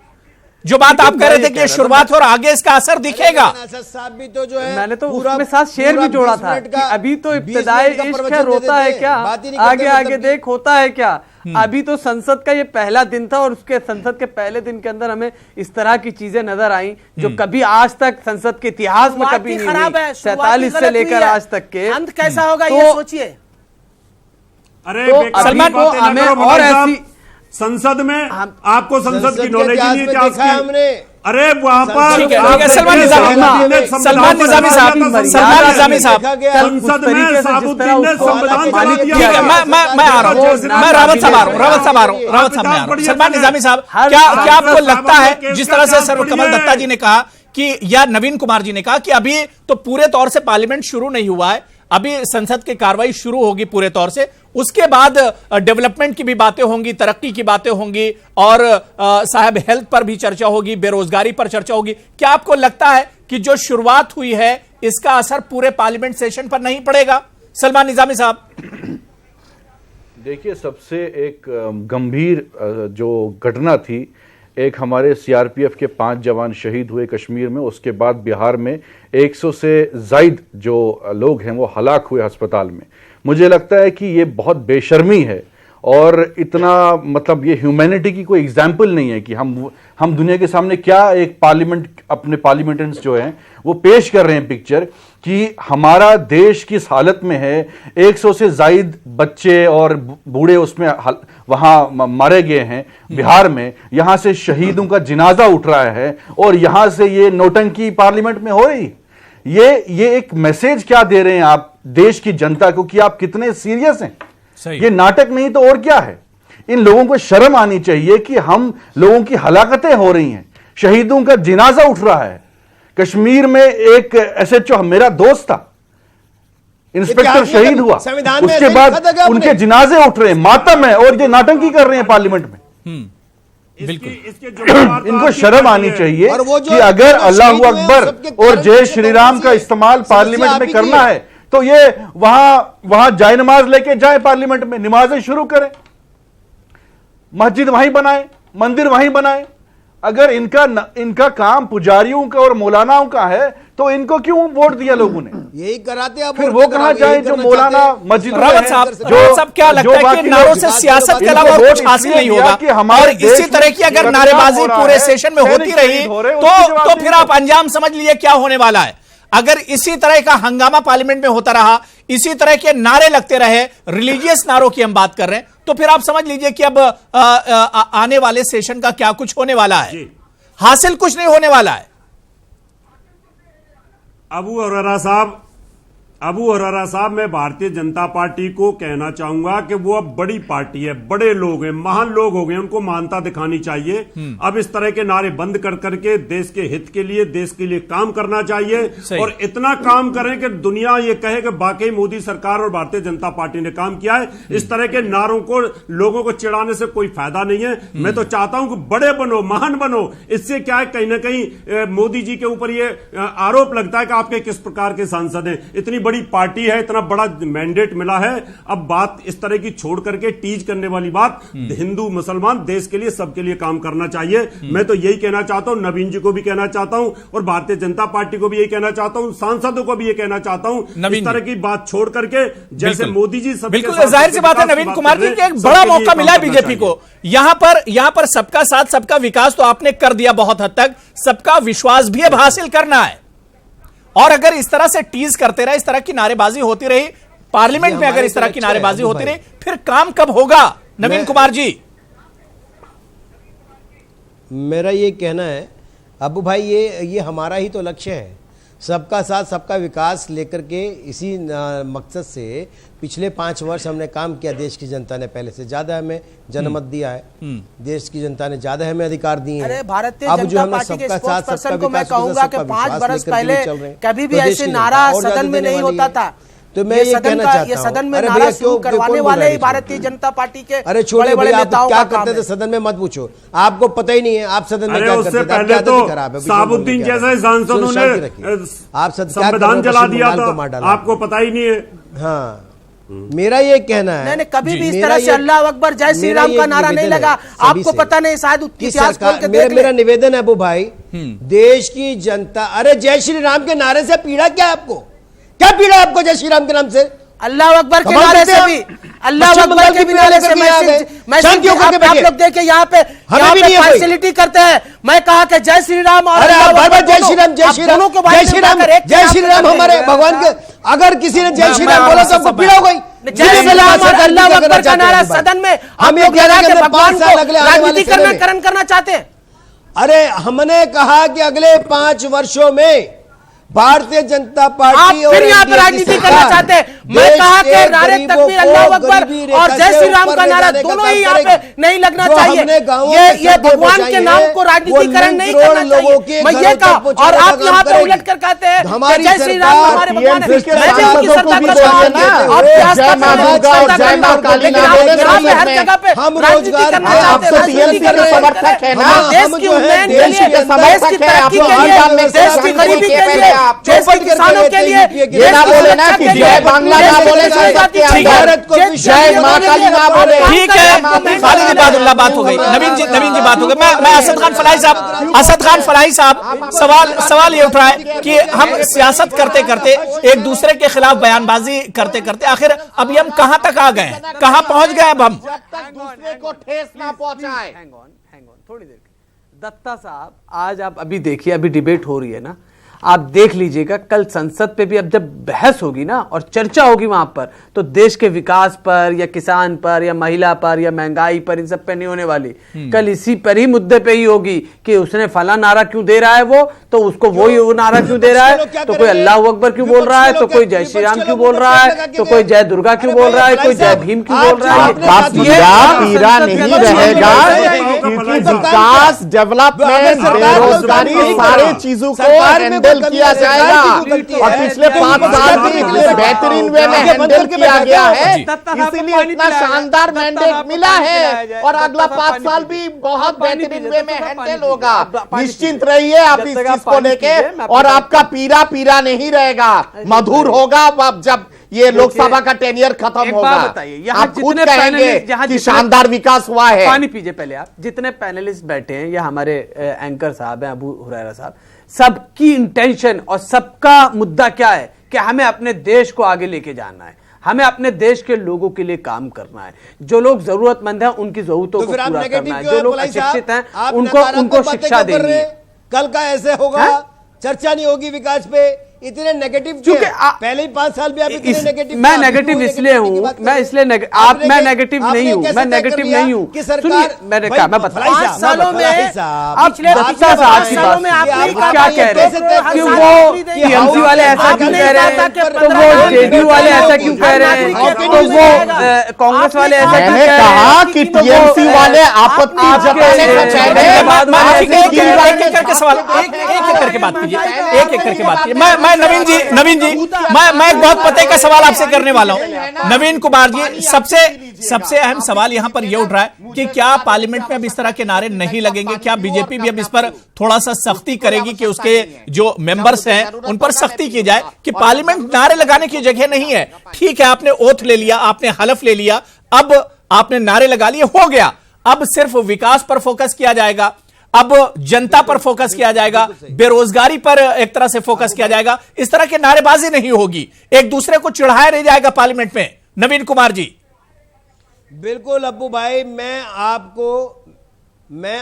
A: जो बात आप कह रहे थे कि शुरुआत और आगे इसका असर दिखेगा।
E: असद साहब भी तो जो है,
G: मैंने तो उसमें साथ शेर भी जोड़ा था कि अभी तो इब्तिदाई इश्क है रोता है क्या, आगे आगे देख होता है क्या। अभी तो संसद का ये पहला दिन था और उसके संसद के पहले दिन के अंदर हमें इस तरह की चीजें नजर आई जो कभी आज तक संसद के इतिहास में कभी नहीं हुई। 47 से लेकर आज तक के
F: अंत कैसा होगा ये सोचिए।
D: अरे
G: तो
D: सलमान
G: को हमें और ऐसी
D: संसद में आपको संसद की नॉलेज ही नहीं है क्या
E: हमने।
D: अरे वहां पर
A: ठीक है, सलमान निजामी साहब
D: संसद में साबुद्दीन ने संविधान चला दिया।
A: ठीक है, मैं आ रहा हूँ, मैं रावत साहब आ रहा हूँ। सलमान निजामी साहब, क्या आपको लगता है जिस तरह से सर्वकमल दत्ता जी ने कहा कि या नवीन कुमार जी ने कहा कि अभी तो पूरे तौर से पार्लियामेंट शुरू नहीं हुआ है, अभी संसद की कार्रवाई शुरू होगी पूरे तौर से, उसके बाद डेवलपमेंट की भी बातें होंगी, तरक्की की बातें होंगी और साहब हेल्थ पर भी चर्चा होगी, बेरोजगारी पर चर्चा होगी। क्या आपको लगता है कि जो शुरुआत हुई है इसका असर पूरे पार्लियामेंट सेशन पर नहीं पड़ेगा? सलमान निजामी साहब।
H: देखिए, सबसे एक गंभीर जो घटना थी, एक हमारे सीआरपीएफ के 5 जवान शहीद हुए कश्मीर में, उसके बाद बिहार में 100 से जायद जो लोग हैं वो हलाक हुए अस्पताल में। मुझे लगता है कि ये बहुत बेशर्मी है और इतना मतलब ये ह्यूमैनिटी की कोई एग्जाम्पल नहीं है कि हम दुनिया के सामने क्या एक पार्लियामेंट अपने पार्लियामेंटेरियंस जो हैं वो पेश कर रहे हैं पिक्चर कि हमारा देश किस हालत में है। 100 से जायद बच्चे और बूढ़े उसमें वहां मारे गए हैं बिहार में, यहां से शहीदों का जिनाजा उठ रहा है और यहां से ये नौटंकी पार्लियामेंट में हो रही। ये एक मैसेज क्या दे रहे हैं आप देश की जनता को कि आप कितने सीरियस हैं? ये नाटक नहीं तो और क्या है? इन लोगों को शर्म आनी चाहिए कि हम लोगों की हलाकतें हो रही हैं, शहीदों का जिनाजा उठ रहा है। कश्मीर में एक एसएचओ मेरा दोस्त था, इंस्पेक्टर शहीद हुआ, उसके बाद उनके जिनाजे उठ रहे हैं, मातम है और ये नाटंकी कर रहे हैं पार्लियामेंट में। इनको शर्म आनी चाहिए कि अगर अल्लाहू अकबर और जय श्री राम का इस्तेमाल पार्लियामेंट में करना है तो ये वहां जाए नमाज लेके जाए, पार्लियामेंट में नमाजें शुरू करें, मस्जिद वहीं बनाए, मंदिर वहीं बनाए। अगर इनका काम पुजारियों का और मौलानाओं का है तो इनको क्यों वोट दिया लोगों ने?
E: यही कराते हैं,
H: फिर वो कहां जाए जो मौलाना मस्जिद में?
A: रावत साहब क्या लगता है कि नारों से सियासत के अलावा कुछ हासिल नहीं होगा कि हमारे इसी तरह की अगर नारेबाजी पूरे सेशन में होती रही तो फिर आप अंजाम समझ लिए क्या होने वाला है? अगर इसी तरह का हंगामा पार्लियामेंट में होता रहा, इसी तरह के नारे लगते रहे, रिलीजियस नारों की हम बात कर रहे हैं, तो फिर आप समझ लीजिए कि अब आने वाले सेशन का क्या कुछ होने वाला है। हासिल कुछ नहीं होने वाला है।
D: अबू अरोरा साहब, मैं भारतीय जनता पार्टी को कहना चाहूंगा कि वो अब बड़ी पार्टी है, बड़े लोग हैं, महान लोग हो गए, उनको मानता दिखानी चाहिए। अब इस तरह के नारे बंद कर करके देश के हित के लिए, देश के लिए काम करना चाहिए और इतना काम करें कि दुनिया ये कहे कि वाकई मोदी सरकार और भारतीय जनता पार्टी ने काम किया है। इस तरह के नारों को, लोगों को चिढ़ाने से कोई फायदा नहीं है। मैं तो चाहता हूं कि बड़े बनो, महान बनो। इससे क्या है, कहीं ना कहीं मोदी जी के ऊपर ये आरोप लगता है कि आपके किस प्रकार के सांसद हैं। इतनी बड़ी पार्टी है, इतना बड़ा मैंडेट मिला है, अब बात इस तरह की छोड़ करके टीज करने वाली बात, हिंदू मुसलमान देश के लिए, सबके लिए काम करना चाहिए। मैं तो यही कहना चाहता हूं, नवीन जी को भी कहना चाहता हूं और भारतीय जनता पार्टी को भी यही कहना चाहता हूं, सांसदों को भी ये कहना चाहता हूं, इस तरह की बात छोड़ करके जैसे मोदी जी सब,
A: बिल्कुल जाहिर सी बात है नवीन कुमार जी, एक बड़ा मौका मिला है बीजेपी को। यहां पर सबका साथ सबका विकास तो आपने कर दिया बहुत हद तक, सबका विश्वास भी अब हासिल करना है। और अगर इस तरह से टीज करते रहे, इस तरह की नारेबाजी होती रही पार्लियामेंट में, अगर इस तरह की नारेबाजी होती रही, फिर काम कब होगा? नवीन कुमार जी,
E: मेरा ये कहना है अबू भाई, ये हमारा ही तो लक्ष्य है, सबका साथ सबका विकास लेकर के। इसी मकसद से पिछले 5 वर्ष हमने काम किया। देश की जनता ने पहले से ज्यादा हमें जनमत दिया है, देश की जनता ने ज्यादा हमें अधिकार दिए हैं।
F: भारतीय जनता पार्टी के स्पोक्सपर्सन को मैं कहूंगा कि 5 वर्ष पहले कभी भी ऐसे नारा सदन में नहीं होता था।
E: तो मैं ये कहना चाहता हूं,
F: सदन में नारा शुरू करवाने वाले ही भारतीय जनता पार्टी के
E: अरे छोटे बड़े नेताओं क्या करते थे सदन में, मत पूछो, आपको पता ही नहीं है आप सदन में क्या करते थे।
D: पहले तो साबुद्दीन जैसे सांसदों ने
E: आप
D: संविधान जला दिया था, आपको पता ही नहीं है।
E: हाँ, मेरा ये कहना है,
F: मैंने कभी भी इस तरह से अल्लाह अकबर जय श्री राम का नारा नहीं लगा। आपको पता नहीं, शायद इतिहास खोल के देख ले।
E: मेरा निवेदन है अबू भाई, देश की जनता, अरे जय श्री राम के नारे से पीड़ा क्या है आपको? क्या पीड़ा है आपको जय श्री राम के नाम से?
F: अल्लाह अकबर के नारे से भी, अल्लाह अकबर के भी नारे से आप लोग देखिए यहाँ पे फैसिलिटी करते हैं। मैं कहा कि जय श्री राम और
E: जय श्री राम, जय श्री राम, जय श्री राम, जय श्री राम हमारे भगवान के। अगर किसी ने जय श्री राम बोला तो आपको पीड़ा हो गई।
F: जय श्री राम और अल्लाह अकबर का नारा सदन में हम लोग भगवान को राजनीतिकरण करना चाहते हैं।
E: अरे हमने कहा कि अगले 5 वर्षों में भारतीय जनता पार्टी
F: और यहाँ पर राजनीति करना चाहते हैं। मैं कहा कि नारे तकबीर अल्लाह अकबर और जय श्री राम का नारा दोनों ही यहाँ पे नहीं लगना चाहिए। ये भगवान के नाम को राजनीतिकरण नहीं करना चाहिए। मैं ये कहा, और आप यहाँ पे उलट कर कहते हैं जय श्री राम हमारे भगवान है। मैं भी उनकी श्रद्धा करता हूँ, आप हर जगह पे राजनीति करना चाहते हैं। देश की उन्नयन के लिए, देश की तरक्की के लिए, देश की गरीबी के लिए, देश के किसानों के लिए,
C: ये ना बोले ना कि जय बांग्ला ना बोले, भारत को जय मां काली ना बोले।
A: ठीक है, खालिद इबादुल्लाह बात हो गई, नवीन जी बात हो गई। मैं असद खान फलाही साहब सवाल ये उठ रहा है कि हम सियासत करते करते, एक दूसरे के खिलाफ बयानबाजी करते करते आखिर अभी हम कहां तक आ गए, कहां पहुंच गए अब हम?
C: जब तक दूसरे को ठेस ना पहुंचाए।
G: थोड़ी देर, दत्ता साहब आज आप अभी देखिए, अभी डिबेट हो रही है ना, आप देख लीजिएगा कल संसद पे भी अब जब बहस होगी ना और चर्चा होगी वहां पर, तो देश के विकास पर या किसान पर या महिला पर या महंगाई पर, इन सब पे नहीं होने वाली। कल इसी पर ही मुद्दे पे ही होगी कि उसने फला नारा क्यों दे रहा है वो, तो उसको वो नारा क्यों दे रहा है, तो कोई अल्लाह अकबर क्यों बोल रहा है, तो कोई जय श्री राम क्यों बोल रहा है, तो कोई जय दुर्गा क्यों बोल रहा है, कोई जय भीम क्यों बोल रहा है।
C: पीरा नहीं रहेगा, क्योंकि विकास, डेवलपमेंट, बेरोजगारी, सारी चीजों को हैंडल किया जाएगा। और पिछले 5 साल भी इतने बेहतरीन वे में हैंडल किया गया है, इसीलिए इतना शानदार मैंडेट मिला है। और अगला 5 साल भी बहुत बेहतरीन वे में हैंडल होगा। निश्चिंत रहिए आप इस चीज को लेके, और आपका पीरा नहीं रहेगा, मधुर होगा अब जब ये लोकसभा का टेनियर खत्म होगा। आप खुद कहेंगे कि शानदार विकास हुआ है।
G: पानी पीजिए पहले आप। जितने पैनलिस्ट बैठे हैं या हमारे एंकर साहब हैं, अबू हुरैरा साहब, सबकी इंटेंशन और सबका मुद्दा क्या है कि हमें अपने देश को आगे लेके जाना है, हमें अपने देश के लोगों के लिए काम करना है, जो लोग जरूरतमंद हैं उनकी जरूरतों को पूरा करना है, जो लोग अशिक्षित हैं उनको शिक्षा देनी है।
E: कल का ऐसे होगा, चर्चा नहीं होगी विकास पे, इतने नेगेटिव
G: क्योंकि
E: पहले ही 5 साल भी आप इतने नेगेटिव।
G: मैं नेगेटिव इसलिए हूँ, मैं इसलिए मैं नेगेटिव नहीं हूँ, मैं नेगेटिव नहीं हूँ कि सरकार, मैंने कहा मैं बता
F: 5 सालों में
G: आप पिछले 5 सालों में आप क्या कह रहे हैं कि वो टीएमसी वाले ऐसा क्यों कह रहे हैं, तो वो जेडीयू वाले ऐसा क्यों कह रहे हैं, तो वो कांग्रेस वाले ऐसा क्यों कह रहे हैं
C: कि टीएमसी वाले आपत्ति जताने का चाह रहे हैं।
A: एक-एक करके सवाल, एक-एक करके बात कीजिए, एक-एक करके बात कीजिए। नवीन जी, मैं एक बहुत पते का सवाल आपसे करने वाला हूं। नवीन कुमार जी, सबसे अहम सवाल यहां पर यह उठ रहा है कि क्या पार्लियामेंट में अब इस तरह के नारे नहीं लगेंगे? क्या बीजेपी भी अब इस पर थोड़ा सा सख्ती करेगी कि उसके जो मेंबर्स हैं उन पर सख्ती की जाए कि पार्लियामेंट नारे लगाने की जगह नहीं है? ठीक है, आपने ओथ ले लिया, आपने हलफ ले लिया, अब आपने नारे लगा लिए, हो गया। अब सिर्फ विकास पर फोकस किया जाएगा, अब जनता पर फोकस किया जाएगा, बेरोजगारी पर एक तरह से फोकस किया जाएगा। इस तरह की नारेबाजी नहीं होगी, एक दूसरे को चिढ़ाया नहीं जाएगा पार्लियामेंट में। नवीन कुमार जी।
E: बिल्कुल अब्बू भाई, मैं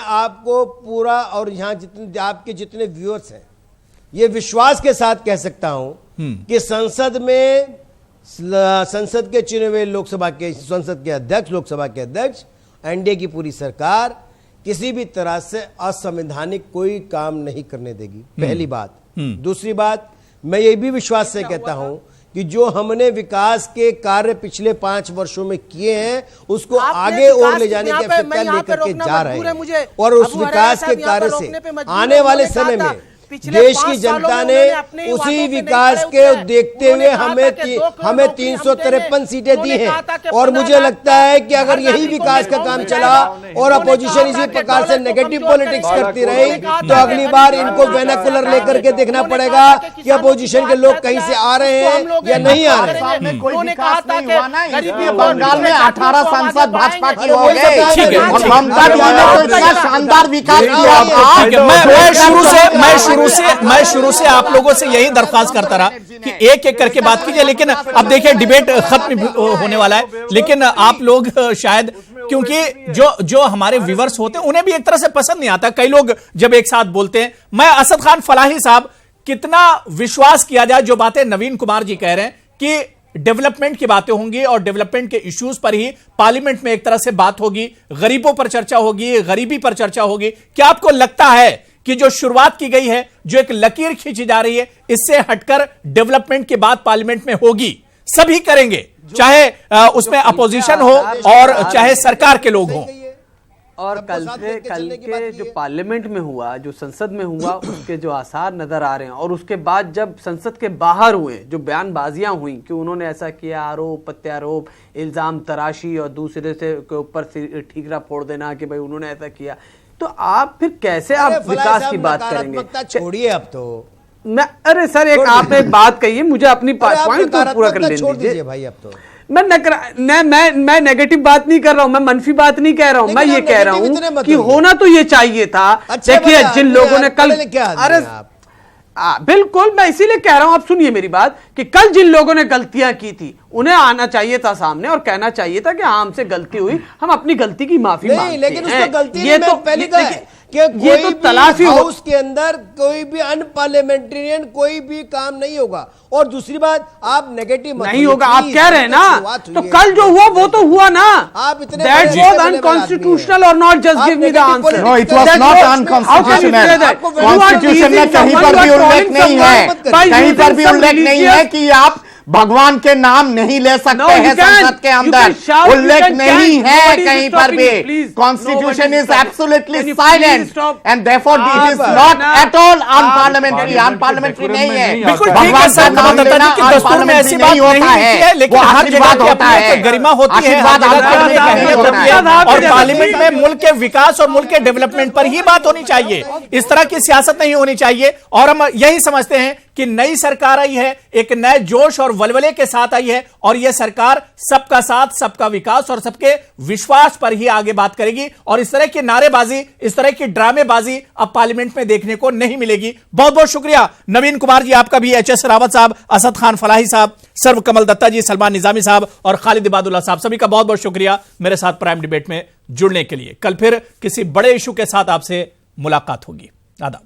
E: आपको पूरा, और यहां आपके जितने व्यूअर्स हैं, ये विश्वास के साथ कह सकता हूं कि संसद के चुने हुए संसद के अध्यक्ष, लोकसभा के अध्यक्ष, एनडीए की पूरी सरकार किसी भी तरह से असंवैधानिक कोई काम नहीं करने देगी, पहली बात। दूसरी बात, मैं ये भी विश्वास से कहता हूं कि जो हमने विकास के कार्य पिछले 5 वर्षों में किए हैं उसको आगे और ले जाने की आवश्यकता लेकर के जा रहे हैं। और उस विकास के कार्य से आने वाले समय में देश की जनता ने उसी विकास के देखते हुए हमें 353 सीटें दी हैं। और मुझे लगता है कि अगर यही विकास का काम चला और अपोजिशन इसी प्रकार से नेगेटिव पॉलिटिक्स करती रही तो अगली बार इनको वेनाकुलर लेकर के देखना पड़ेगा कि अपोजिशन के लोग कहीं से आ रहे हैं या नहीं आ रहे हैं।
C: बंगाल में 18 सांसद भाजपा के हो गए और ममता ने तो इतना शानदार विकास किया।
A: मैं शुरू शुरू से आप लोगों से यही दरख्वास्त करता रहा कि एक एक करके बात कीजिए, लेकिन अब देखिए डिबेट खत्म होने वाला है, लेकिन आप लोग शायद, क्योंकि जो हमारे व्यूअर्स होते हैं उन्हें भी एक तरह से पसंद नहीं आता कई लोग जब एक साथ बोलते हैं। मैं असद खान फलाही साहब, कितना विश्वास किया जाए जो बातें नवीन कुमार जी कह रहे हैं कि डेवलपमेंट की बातें होंगी और डेवलपमेंट के इश्यूज पर ही पार्लियामेंट में एक तरह से बात होगी, गरीबों पर चर्चा होगी, गरीबी पर चर्चा होगी। क्या आपको लगता है कि जो शुरुआत की गई है, जो एक लकीर खींची जा रही है, इससे हटकर डेवलपमेंट की बात पार्लियामेंट में होगी? सभी करेंगे, चाहे उसमें अपोजिशन हो और चाहे सरकार के लोग हों।
G: और कल के जो पार्लियामेंट में हुआ, जो संसद में हुआ, उसके जो आसार नजर आ रहे हैं, और उसके बाद जब संसद के बाहर हुए जो बयानबाजियां हुई कि उन्होंने ऐसा किया, आरोप प्रत्यारोप, इल्जाम तराशी और दूसरे से के ऊपर ठीकरा फोड़ देना कि भाई उन्होंने ऐसा किया, तो आप फिर कैसे आप विकास की बात करेंगे?
E: छोड़िए अब तो
G: मैं, अरे सर एक आप एक बात कहिए, मुझे अपनी पॉइंट तो पूरा कर लेने दीजिए
E: भाई। अब तो
G: मैं नेगेटिव बात नहीं कर रहा हूं, मैं मनफी बात नहीं कह रहा हूं, मैं ये कह रहा हूं कि होना तो ये चाहिए था। देखिए जिन लोगों ने कल, अरे बिल्कुल, मैं इसीलिए कह रहा हूं, आप सुनिए मेरी बात, कि कल जिन लोगों ने गलतियां की थी उन्हें आना चाहिए था सामने और कहना चाहिए था कि हाँ हमसे गलती हुई, हम अपनी गलती की माफी मांगते हैं।
E: लेकिन उसको गलती
G: ये तो
E: पहले कि
G: ये तो तलाशी
E: हाउस के अंदर कोई भी अनपार्लियामेंटेरियन कोई भी काम नहीं होगा। और दूसरी बात, आप नेगेटिव
G: नहीं होगा आप कह रहे हैं ना, तो कल जो हुआ वो तो हुआ ना।
E: आप इतने
G: दैट वाज अनकॉन्स्टिट्यूशनल और not just give me the answer.
C: No, it was not unconstitutional. Constitution में कहीं पर भी उल्लेख नहीं है, कहीं पर भी उल्लेख नहीं है कि आप भगवान के नाम नहीं ले सकते हैं संसद के अंदर, उल्लेख नहीं है कहीं पर भी। Constitution is absolutely silent and therefore it is not at all unparliamentary. Unparliamentary नहीं है, भगवान का नाम लेना अनपार्लियामेंट्री नहीं होता है, वो आशीर्वाद होता है,
A: गरिमा होती है और पार्लियामेंट में मुल्क के विकास और मुल्क के डेवलपमेंट पर ही बात होनी चाहिए, इस तरह की सियासत नहीं होनी चाहिए। और हम यही समझते हैं कि नई सरकार आई है, एक नए जोश और वलवले के साथ आई है, और यह सरकार सबका साथ, सबका विकास और सबके विश्वास पर ही आगे बात करेगी। और इस तरह की नारेबाजी, इस तरह की ड्रामेबाजी अब पार्लियामेंट में देखने को नहीं मिलेगी। बहुत बहुत शुक्रिया नवीन कुमार जी, आपका भी, एच एस रावत साहब, असद खान फलाही साहब, सर्वकमल दत्ता जी, सलमान निजामी साहब और खालिद इबादुल्ला साहब, सभी का बहुत बहुत शुक्रिया मेरे साथ प्राइम डिबेट में जुड़ने के लिए। कल फिर किसी बड़े इशू के साथ आपसे मुलाकात होगी। आदाब।